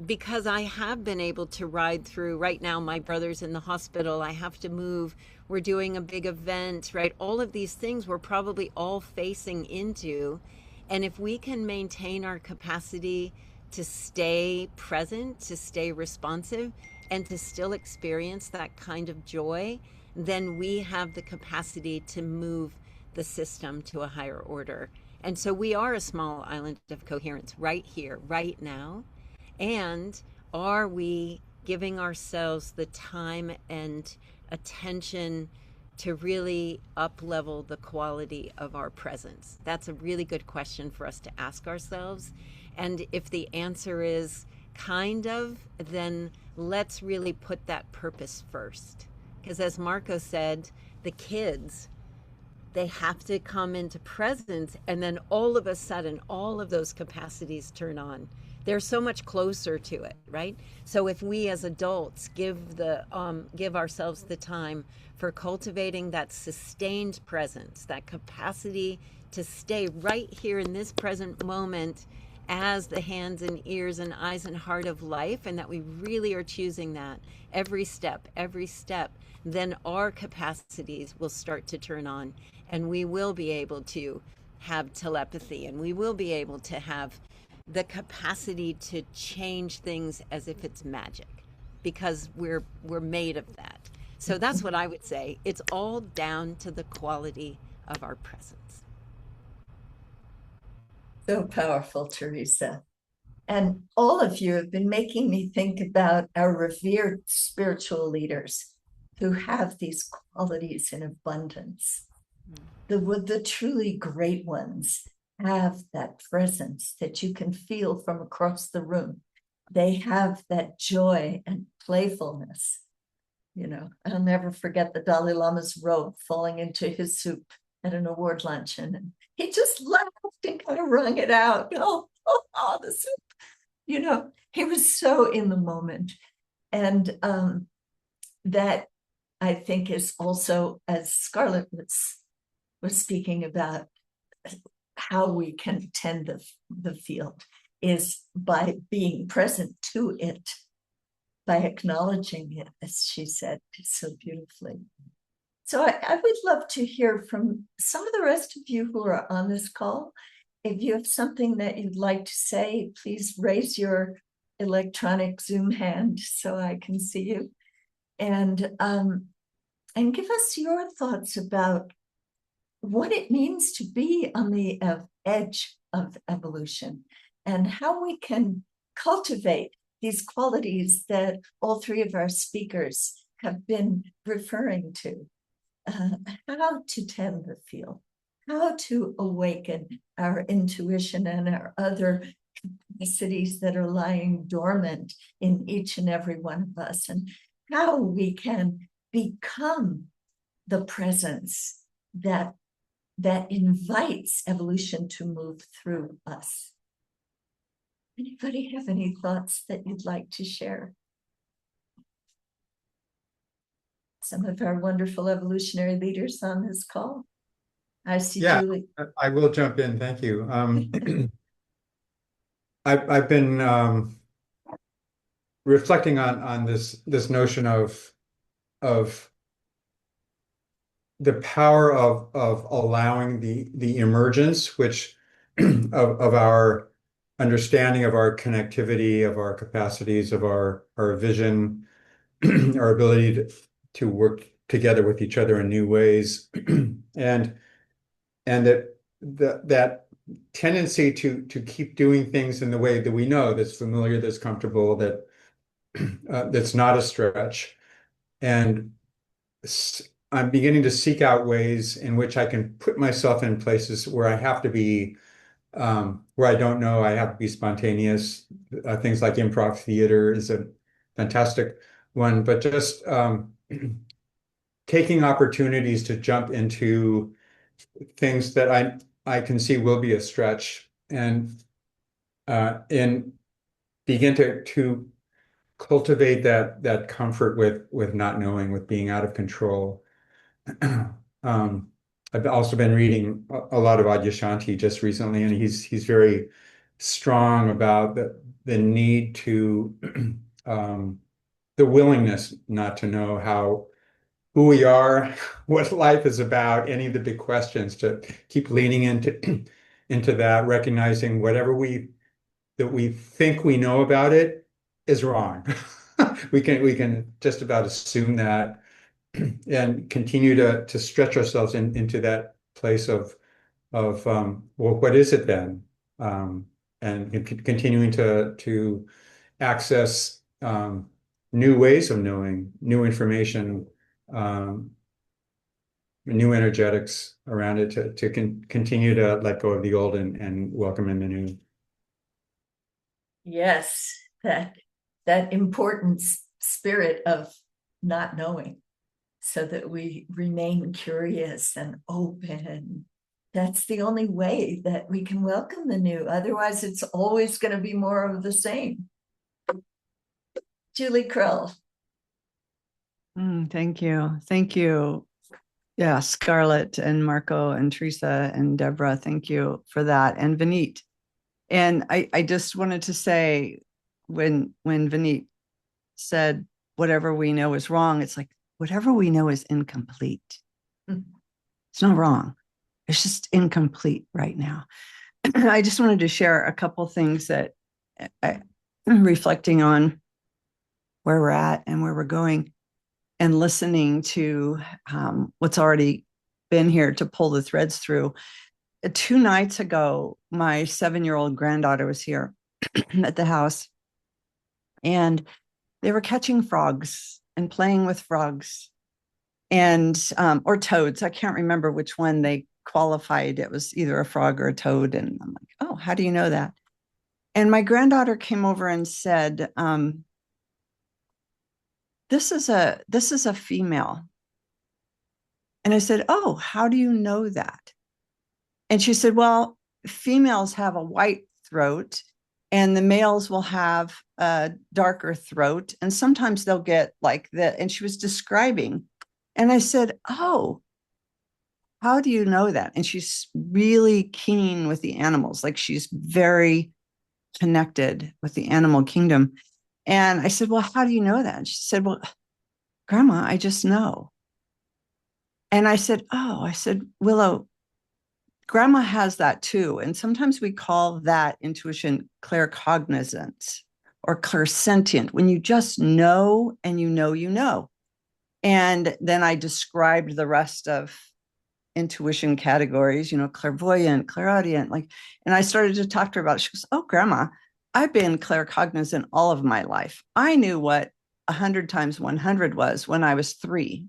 Because I have been able to ride through. Right now, my brother's in the hospital. I have to move. We're doing a big event, right? All of these things we're probably all facing into. And if we can maintain our capacity to stay present, to stay responsive, and to still experience that kind of joy, then we have the capacity to move the system to a higher order. And so we are a small island of coherence right here, right now. And are we giving ourselves the time and attention to really up-level the quality of our presence? That's a really good question for us to ask ourselves. And if the answer is kind of, then let's really put that purpose first. Because as Marco said, the kids, they have to come into presence, and then all of a sudden, all of those capacities turn on. They're so much closer to it, right? So if we as adults give ourselves the time for cultivating that sustained presence, that capacity to stay right here in this present moment as the hands and ears and eyes and heart of life, and that we really are choosing that every step, then our capacities will start to turn on, and we will be able to have telepathy, and we will be able to have the capacity to change things as if it's magic, because we're made of that. So that's what I would say. It's all down to the quality of our presence.
So powerful, Teresa. And all of you have been making me think about our revered spiritual leaders who have these qualities in abundance. The truly great ones have that presence that you can feel from across the room. They have that joy and playfulness. You know, I'll never forget the Dalai Lama's robe falling into his soup at an award luncheon. And he just laughed and kind of wrung it out. Oh, the soup. You know, he was so in the moment. And that, I think, is also, as Scarlett was speaking about, how we can tend the field is by being present to it, by acknowledging it, as she said so beautifully. So I would love to hear from some of the rest of you who are on this call. If you have something that you'd like to say, please raise your electronic Zoom hand so I can see you. And and give us your thoughts about what it means to be on the edge of evolution and how we can cultivate these qualities that all three of our speakers have been referring to. How to tend the field, how to awaken our intuition and our other capacities that are lying dormant in each and every one of us, and how we can become the presence that invites evolution to move through us. Anybody have any thoughts that you'd like to share? Some of our wonderful evolutionary leaders on this call. I see Julie.
I will jump in. Thank you. I've been reflecting on this notion of the power of allowing the emergence, which of our understanding of our connectivity, of our capacities, of our vision, our ability to work together with each other in new ways, and that tendency to keep doing things in the way that we know, that's familiar, that's comfortable, that's not a stretch. And I'm beginning to seek out ways in which I can put myself in places where I have to be, where I don't know, I have to be spontaneous. Things like improv theater is a fantastic one, but just taking opportunities to jump into things that I can see will be a stretch, and begin to cultivate that comfort with not knowing, with being out of control. I've also been reading a lot of Adyashanti just recently, and he's very strong about the need to the willingness not to know who we are, what life is about, any of the big questions, to keep leaning into that, recognizing whatever that we think we know about it is wrong. We can just about assume that, and continue to stretch ourselves into that place of well, what is it then? And continuing to access new ways of knowing, new information, new energetics around it, to continue to let go of the old and welcome in the new.
Yes, that important spirit of not knowing, so that we remain curious and open. That's the only way that we can welcome the new. Otherwise, it's always going to be more of the same. Julie Krill.
Thank you. Thank you. Yeah, Scarlett and Marco and Teresa and Deborah, thank you for that. And Vineet. And I just wanted to say, when Vineet said, whatever we know is wrong, it's like, whatever we know is incomplete. It's not wrong. It's just incomplete right now. I just wanted to share a couple things that I'm reflecting on where we're at and where we're going, and listening to what's already been here to pull the threads through. 2 nights ago, my 7-year-old granddaughter was here at the house, and they were catching frogs and playing with frogs, and or toads. I can't remember which one they qualified. It was either a frog or a toad. And I'm like, oh, how do you know that? And my granddaughter came over and said, this is a female. And I said, oh, how do you know that? And she said, well, females have a white throat and the males will have a darker throat. And sometimes they'll get like that. And she was describing. And I said, oh, how do you know that? And she's really keen with the animals. Like, she's very connected with the animal kingdom. And I said, well, how do you know that? And she said, well, Grandma, I just know. And I said, Willow, Grandma has that too. And sometimes we call that intuition claircognizance or clairsentient, when you just know and you know you know. And then I described the rest of intuition categories, clairvoyant, clairaudient, and I started to talk to her about it. She goes, "Oh, grandma, I've been claircognizant all of my life. I knew what 100 times 100 was when I was 3."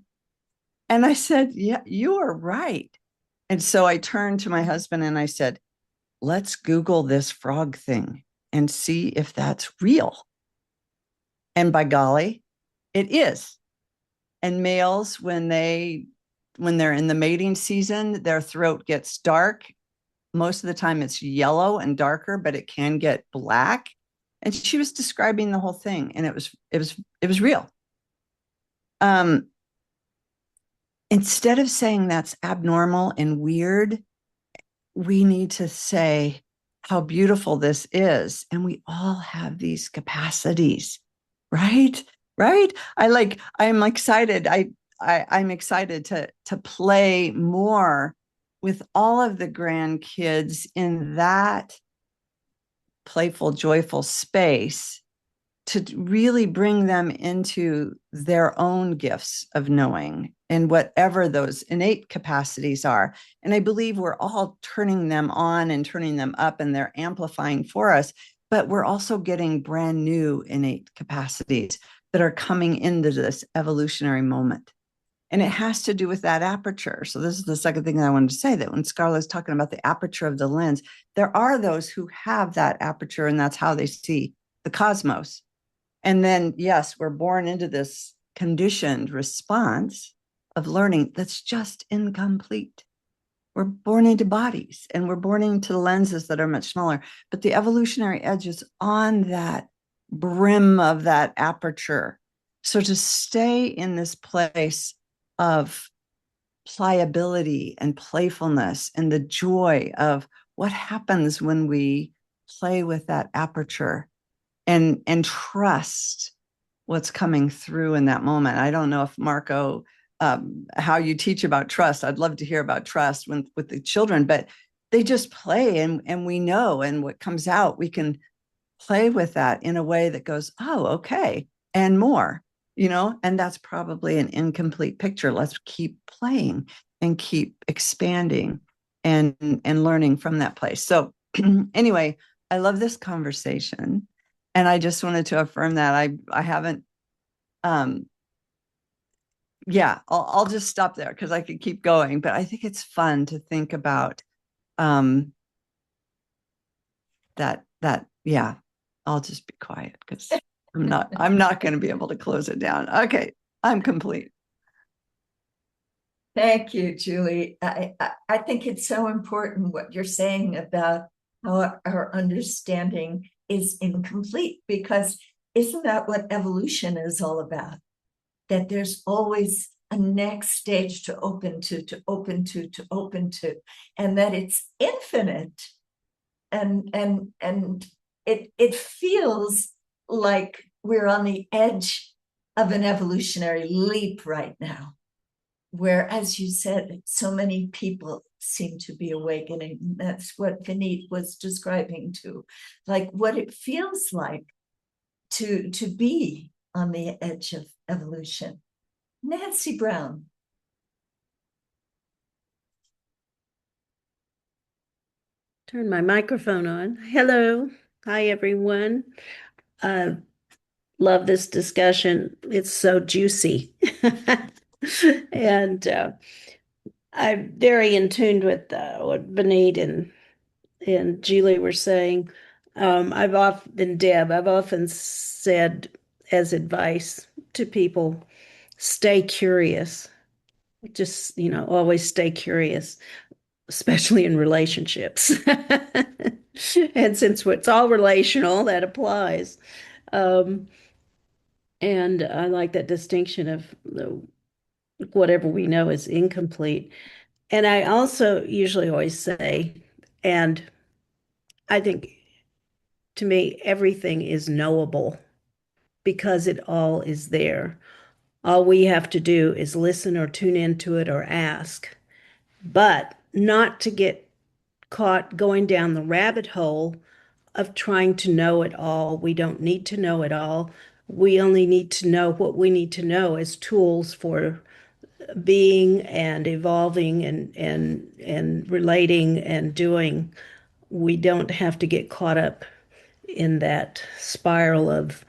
And I said, "Yeah, you are right." And so I turned to my husband and I said, "Let's Google this frog thing and see if that's real." And by golly, it is. And males, when they're in the mating season, their throat gets dark. Most of the time it's yellow and darker, but it can get black. And she was describing the whole thing, and it was real. Instead of saying that's abnormal and weird, we need to say how beautiful this is. And we all have these capacities, right? Right? I'm excited. I'm excited to play more with all of the grandkids in that playful, joyful space to really bring them into their own gifts of knowing and whatever those innate capacities are. And I believe we're all turning them on and turning them up, and they're amplifying for us, but we're also getting brand new innate capacities that are coming into this evolutionary moment. And it has to do with that aperture. So this is the second thing that I wanted to say, that when Scarlett's talking about the aperture of the lens, there are those who have that aperture, and that's how they see the cosmos. And then, yes, we're born into this conditioned response of learning that's just incomplete. We're born into bodies, and we're born into lenses that are much smaller, but the evolutionary edge is on that brim of that aperture. So to stay in this place of pliability and playfulness and the joy of what happens when we play with that aperture and trust what's coming through in that moment. I don't know if Marco, how you teach about trust. I'd love to hear about trust with the children, but they just play, and we know, and what comes out, we can play with that in a way that goes, "Oh, okay," and more, and that's probably an incomplete picture. Let's keep playing and keep expanding and learning from that place. So anyway, I love this conversation. And I just wanted to affirm that I haven't, yeah, I'll just stop there because I could keep going, but I think it's fun to think about that, yeah, I'll just be quiet because I'm not going to be able to close it down. Okay, I'm complete.
Thank you, Julie. I think it's so important what you're saying about how our understanding is incomplete, because isn't that what evolution is all about? That there's always a next stage to open to open to open to, and that it's infinite. And it feels like we're on the edge of an evolutionary leap right now, where, as you said, so many people seem to be awakening. That's what Vineet was describing too, like what it feels like to be on the edge of evolution. Nancy Brown.
Turn my microphone on. Hello. Hi, everyone. Love this discussion. It's so juicy. And I'm very in tune with what Vineet and Julie were saying. I've often said as advice to people, stay curious. Just, always stay curious, especially in relationships. And since it's all relational, that applies. And I like that distinction of whatever we know is incomplete. And I also usually always say, and I think to me, everything is knowable because it all is there. All we have to do is listen or tune into it or ask, but not to get caught going down the rabbit hole of trying to know it all. We don't need to know it all. we only need to know what we need to know as tools for being and evolving and relating and doing. We don't have to get caught up in that spiral of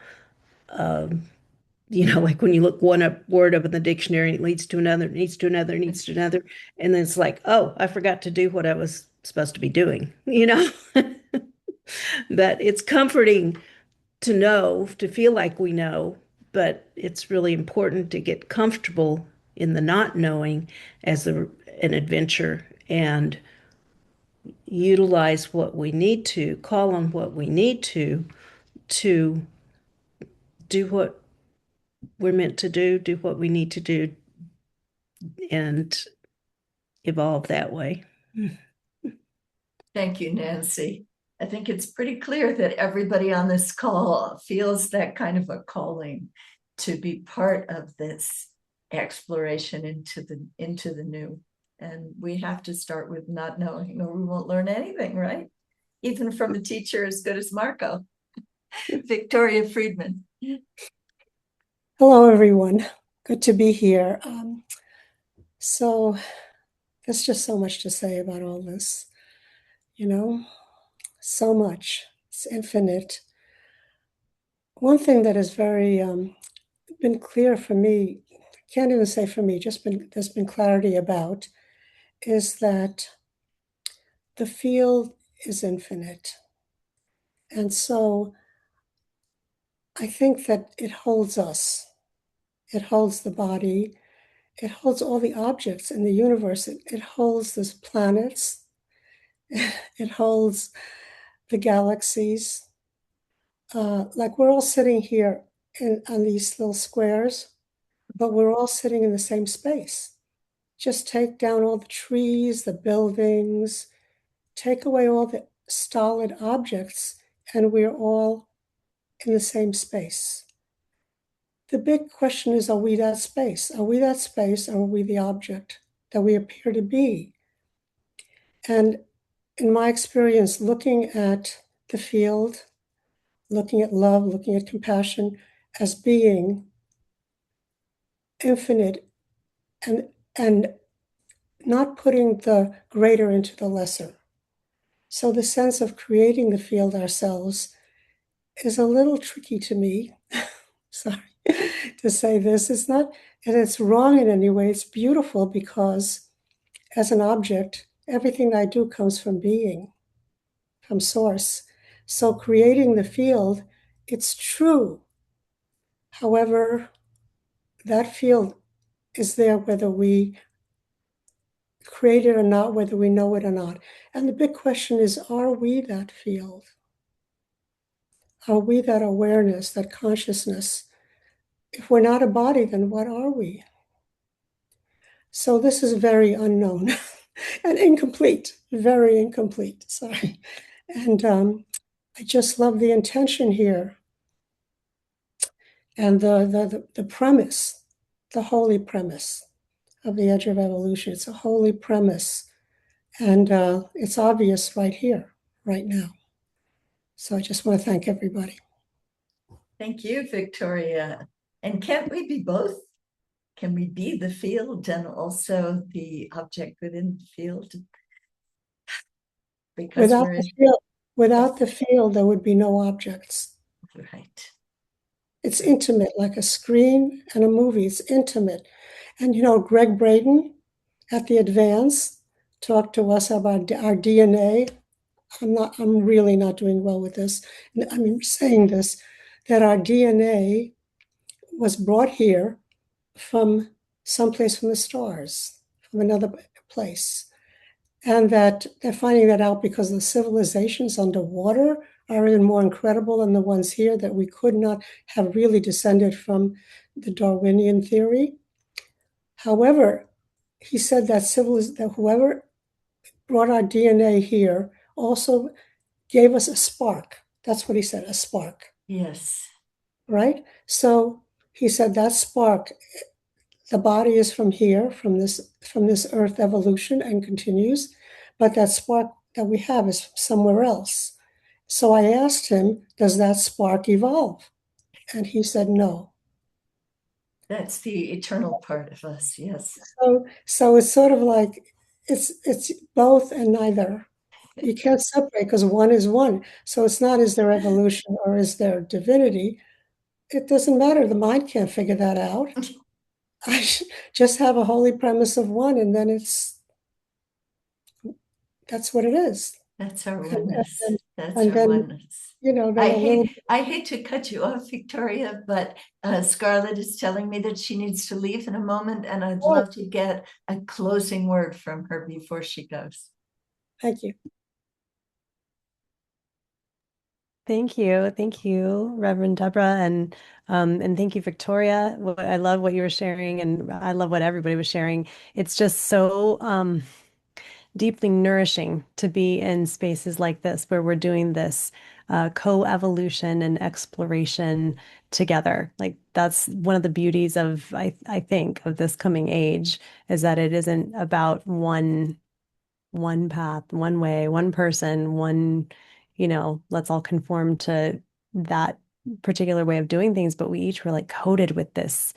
like when you look word up in the dictionary and it leads to another, it leads to another, leads to another, and then it's like, oh, I forgot to do what I was supposed to be doing. That it's comforting to know, to feel like we know, but it's really important to get comfortable in the not knowing as an adventure and utilize what we need to, call on what we need to do what we're meant to do what we need to do, and evolve that way.
Thank you, Nancy. I think it's pretty clear that everybody on this call feels that kind of a calling to be part of this exploration into the new. And we have to start with not knowing, or we won't learn anything, right? Even from a teacher as good as Marco. Victoria Friedman.
Hello, everyone. Good to be here. So there's just so much to say about all this, so much. It's infinite. One thing that is very been clear for me, can't even say for me, there's been clarity about, is that the field is infinite. And so I think that it holds us. It holds the body. It holds all the objects in the universe. It holds the planets. It holds the galaxies. Like we're all sitting here on these little squares, but we're all sitting in the same space. Just take down all the trees, the buildings, take away all the stolid objects, and we're all in the same space. The big question is, are we that space? Are we that space, or are we the object that we appear to be? And in my experience, looking at the field, looking at love, looking at compassion as being infinite and not putting the greater into the lesser. So the sense of creating the field ourselves is a little tricky to me. Sorry to say this. It's not, and it's wrong in any way. It's beautiful because as an object, everything I do comes from being, from source. So creating the field, it's true. However, that field is there whether we create it or not, whether we know it or not. And the big question is, are we that field? Are we that awareness, that consciousness? If we're not a body, then what are we? So this is very unknown and incomplete, very incomplete, sorry. And I just love the intention here and the premise, the holy premise of the edge of evolution. It's a holy premise, and it's obvious right here, right now. So I just want to thank everybody.
Thank you, Victoria. And can't we be both? Can we be the field and also the object within the field? Because
without the field, there would be no objects.
Right.
It's intimate, like a screen and a movie. It's intimate. And Greg Braden at the Advance talked to us about our DNA. I'm really not doing well with this. I mean, saying this, that our DNA was brought here from someplace from the stars, from another place. And that they're finding that out because the civilizations underwater are even more incredible than the ones here, that we could not have really descended from the Darwinian theory. However, he said that whoever brought our DNA here also gave us a spark. That's what he said, a spark.
Yes.
Right? So he said that spark, the body is from here, from this earth evolution and continues, but that spark that we have is from somewhere else. So I asked him, does that spark evolve? And he said, no.
That's the eternal part of us. Yes.
So it's sort of like it's both and neither. You can't separate because one is one. So it's not, is there evolution or is there divinity? It doesn't matter. The mind can't figure that out. I just have a holy premise of one, and then that's what it is.
That's our
And,
oneness.
and,
That's
and
our
then,
oneness.
then
I
a little.
hate to cut you off, Victoria, but Scarlett is telling me that she needs to leave in a moment, and I'd
Oh,
love to get a closing word from her before she goes.
thank you.
Thank you, Reverend Deborah, and thank you, Victoria. I love what you were sharing, and I love what everybody was sharing. It's just so deeply nourishing to be in spaces like this where we're doing this co-evolution and exploration together. Like that's one of the beauties of I think of this coming age is that it isn't about one path, one way, one person, let's all conform to that particular way of doing things, but we each were like coded with this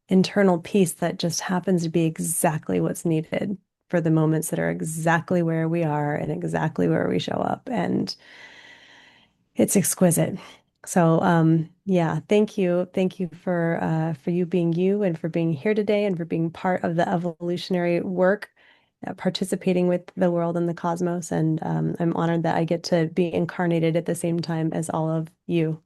internal piece that just happens to be exactly what's needed for the moments that are exactly where we are and exactly where we show up. And it's exquisite. So yeah, thank you. Thank you for you being you and for being here today and for being part of the evolutionary work, participating with the world and the cosmos. And I'm honored that I get to be incarnated at the same time as all of you.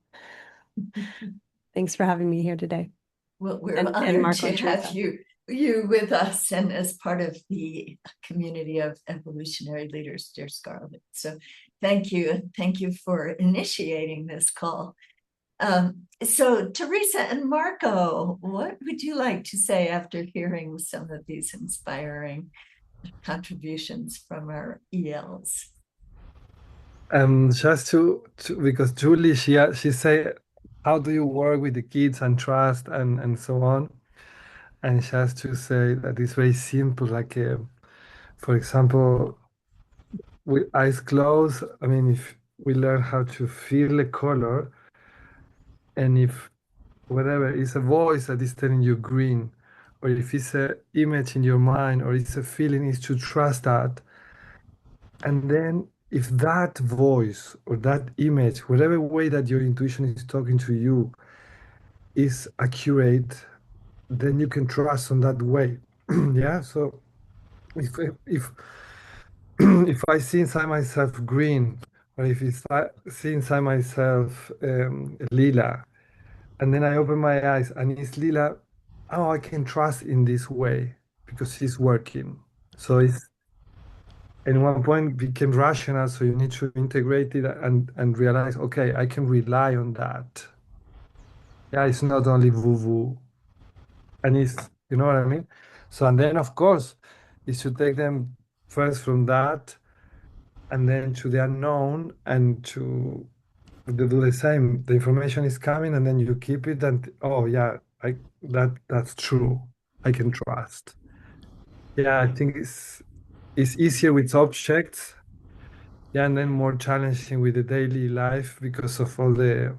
Thanks for having me here today.
Well, we're
And
honored
Marco
to
and
have
Teresa.
you with us and as part of the community of evolutionary leaders, dear Scarlett. So thank you. And thank you for initiating this call. So Teresa and Marco, what would you like to say after hearing some of these inspiring contributions from our ELs?
Just to because Julie, she said, how do you work with the kids and trust and so on? And just to say that it's very simple. Like, for example, with eyes closed, I mean, if we learn how to feel a color, and if whatever is a voice that is telling you green, or if it's a image in your mind, or it's a feeling, is to trust that. And then if that voice or that image, whatever way that your intuition is talking to you, is accurate, then you can trust on that way. Yeah. So if if I see inside myself green, or if I see inside myself lila, and then I open my eyes and it's lila, oh, I can trust in this way because it's working. So it's in one point became rational, so you need to integrate it and realize, okay, I can rely on that. Yeah, it's not only woo woo, and it's, you know what I mean. So and then of course is to take them first from that and then to the unknown and to do the same. The information is coming and then you keep it and, oh yeah, that's true, I can trust. Yeah, I think it's easier with objects. Yeah, and then more challenging with the daily life because of all the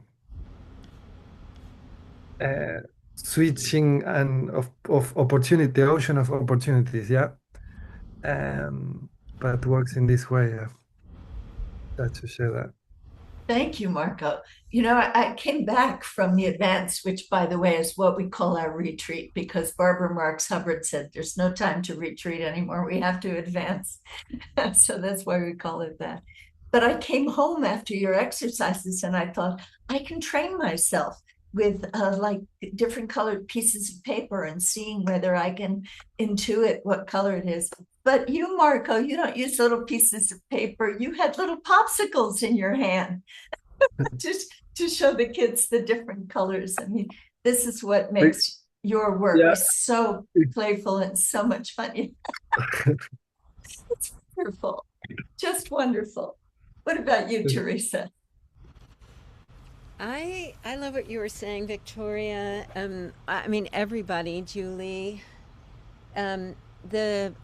uh, switching and of opportunity, the ocean of opportunities. Yeah, but works in this way. Yeah, that to share that.
Thank you, Marco. I came back from the advance, which, by the way, is what we call our retreat, because Barbara Marx Hubbard said there's no time to retreat anymore. We have to advance. So that's why we call it that. But I came home after your exercises and I thought, I can train myself with like different colored pieces of paper and seeing whether I can intuit what color it is. But you, Marco, you don't use little pieces of paper. You had little popsicles in your hand just to show the kids the different colors. I mean, this is what makes your work
Yeah.
so playful and so much fun. It's wonderful, just wonderful. What about you, Teresa?
I love what you were saying, Victoria. I mean, everybody, Julie.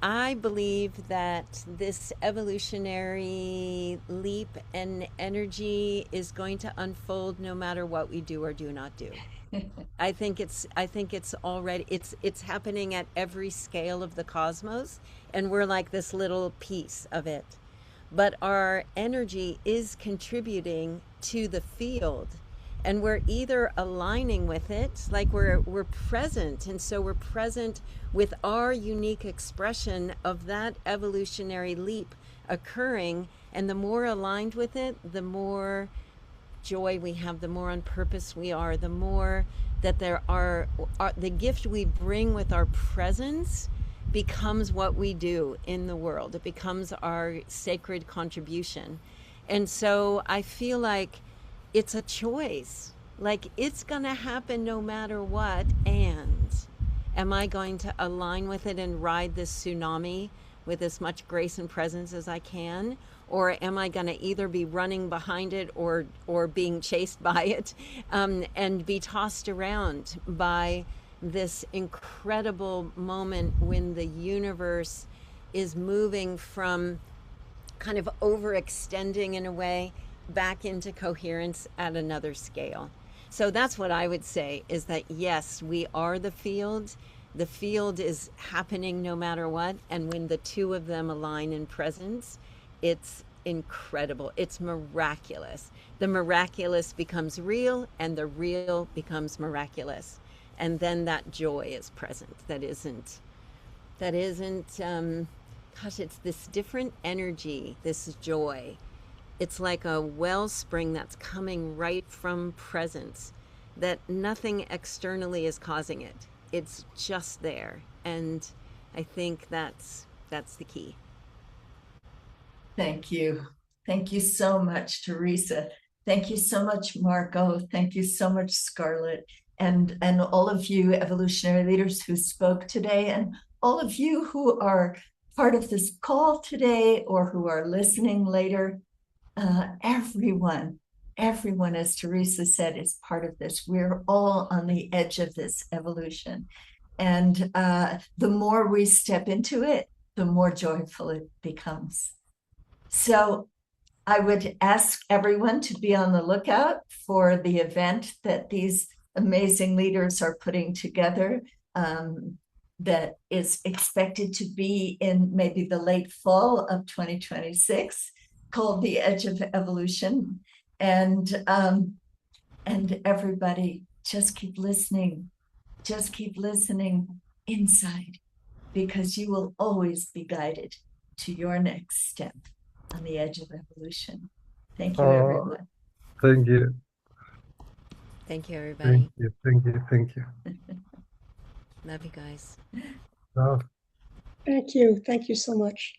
I believe that this evolutionary leap and energy is going to unfold no matter what we do or do not do. I think it's already it's happening at every scale of the cosmos, and we're like this little piece of it. But our energy is contributing to the field, and we're either aligning with it, like we're present, and so we're present with our unique expression of that evolutionary leap occurring, and the more aligned with it, the more joy we have, the more on purpose we are, the more that there are the gift we bring with our presence becomes what we do in the world. It becomes our sacred contribution. And so I feel like it's a choice. Like it's going to happen no matter what. And am I going to align with it and ride this tsunami with as much grace and presence as I can? Or am I going to either be running behind it or being chased by it, and be tossed around by this incredible moment when the universe is moving from kind of overextending in a way back into coherence at another scale? So that's what I would say, is that yes, we are the field. The field is happening no matter what. And when the two of them align in presence, it's incredible. It's miraculous. The miraculous becomes real, and the real becomes miraculous. And then that joy is present. That isn't, gosh, it's this different energy, this joy. It's like a wellspring that's coming right from presence, that nothing externally is causing it. It's just there. And I think that's the key.
Thank you. Thank you so much, Teresa. Thank you so much, Marco. Thank you so much, Scarlett, and all of you evolutionary leaders who spoke today, and all of you who are part of this call today or who are listening later. Everyone, as Teresa said, is part of this. We're all on the edge of this evolution. And the more we step into it, the more joyful it becomes. So I would ask everyone to be on the lookout for the event that these amazing leaders are putting together, that is expected to be in maybe the late fall of 2026, called The Edge of Evolution. And everybody, just keep listening inside, because you will always be guided to your next step on the edge of evolution. Thank you, everyone.
Thank you.
Thank you, everybody.
Thank you.
Love you guys.
Love.
Thank you. Thank you so much.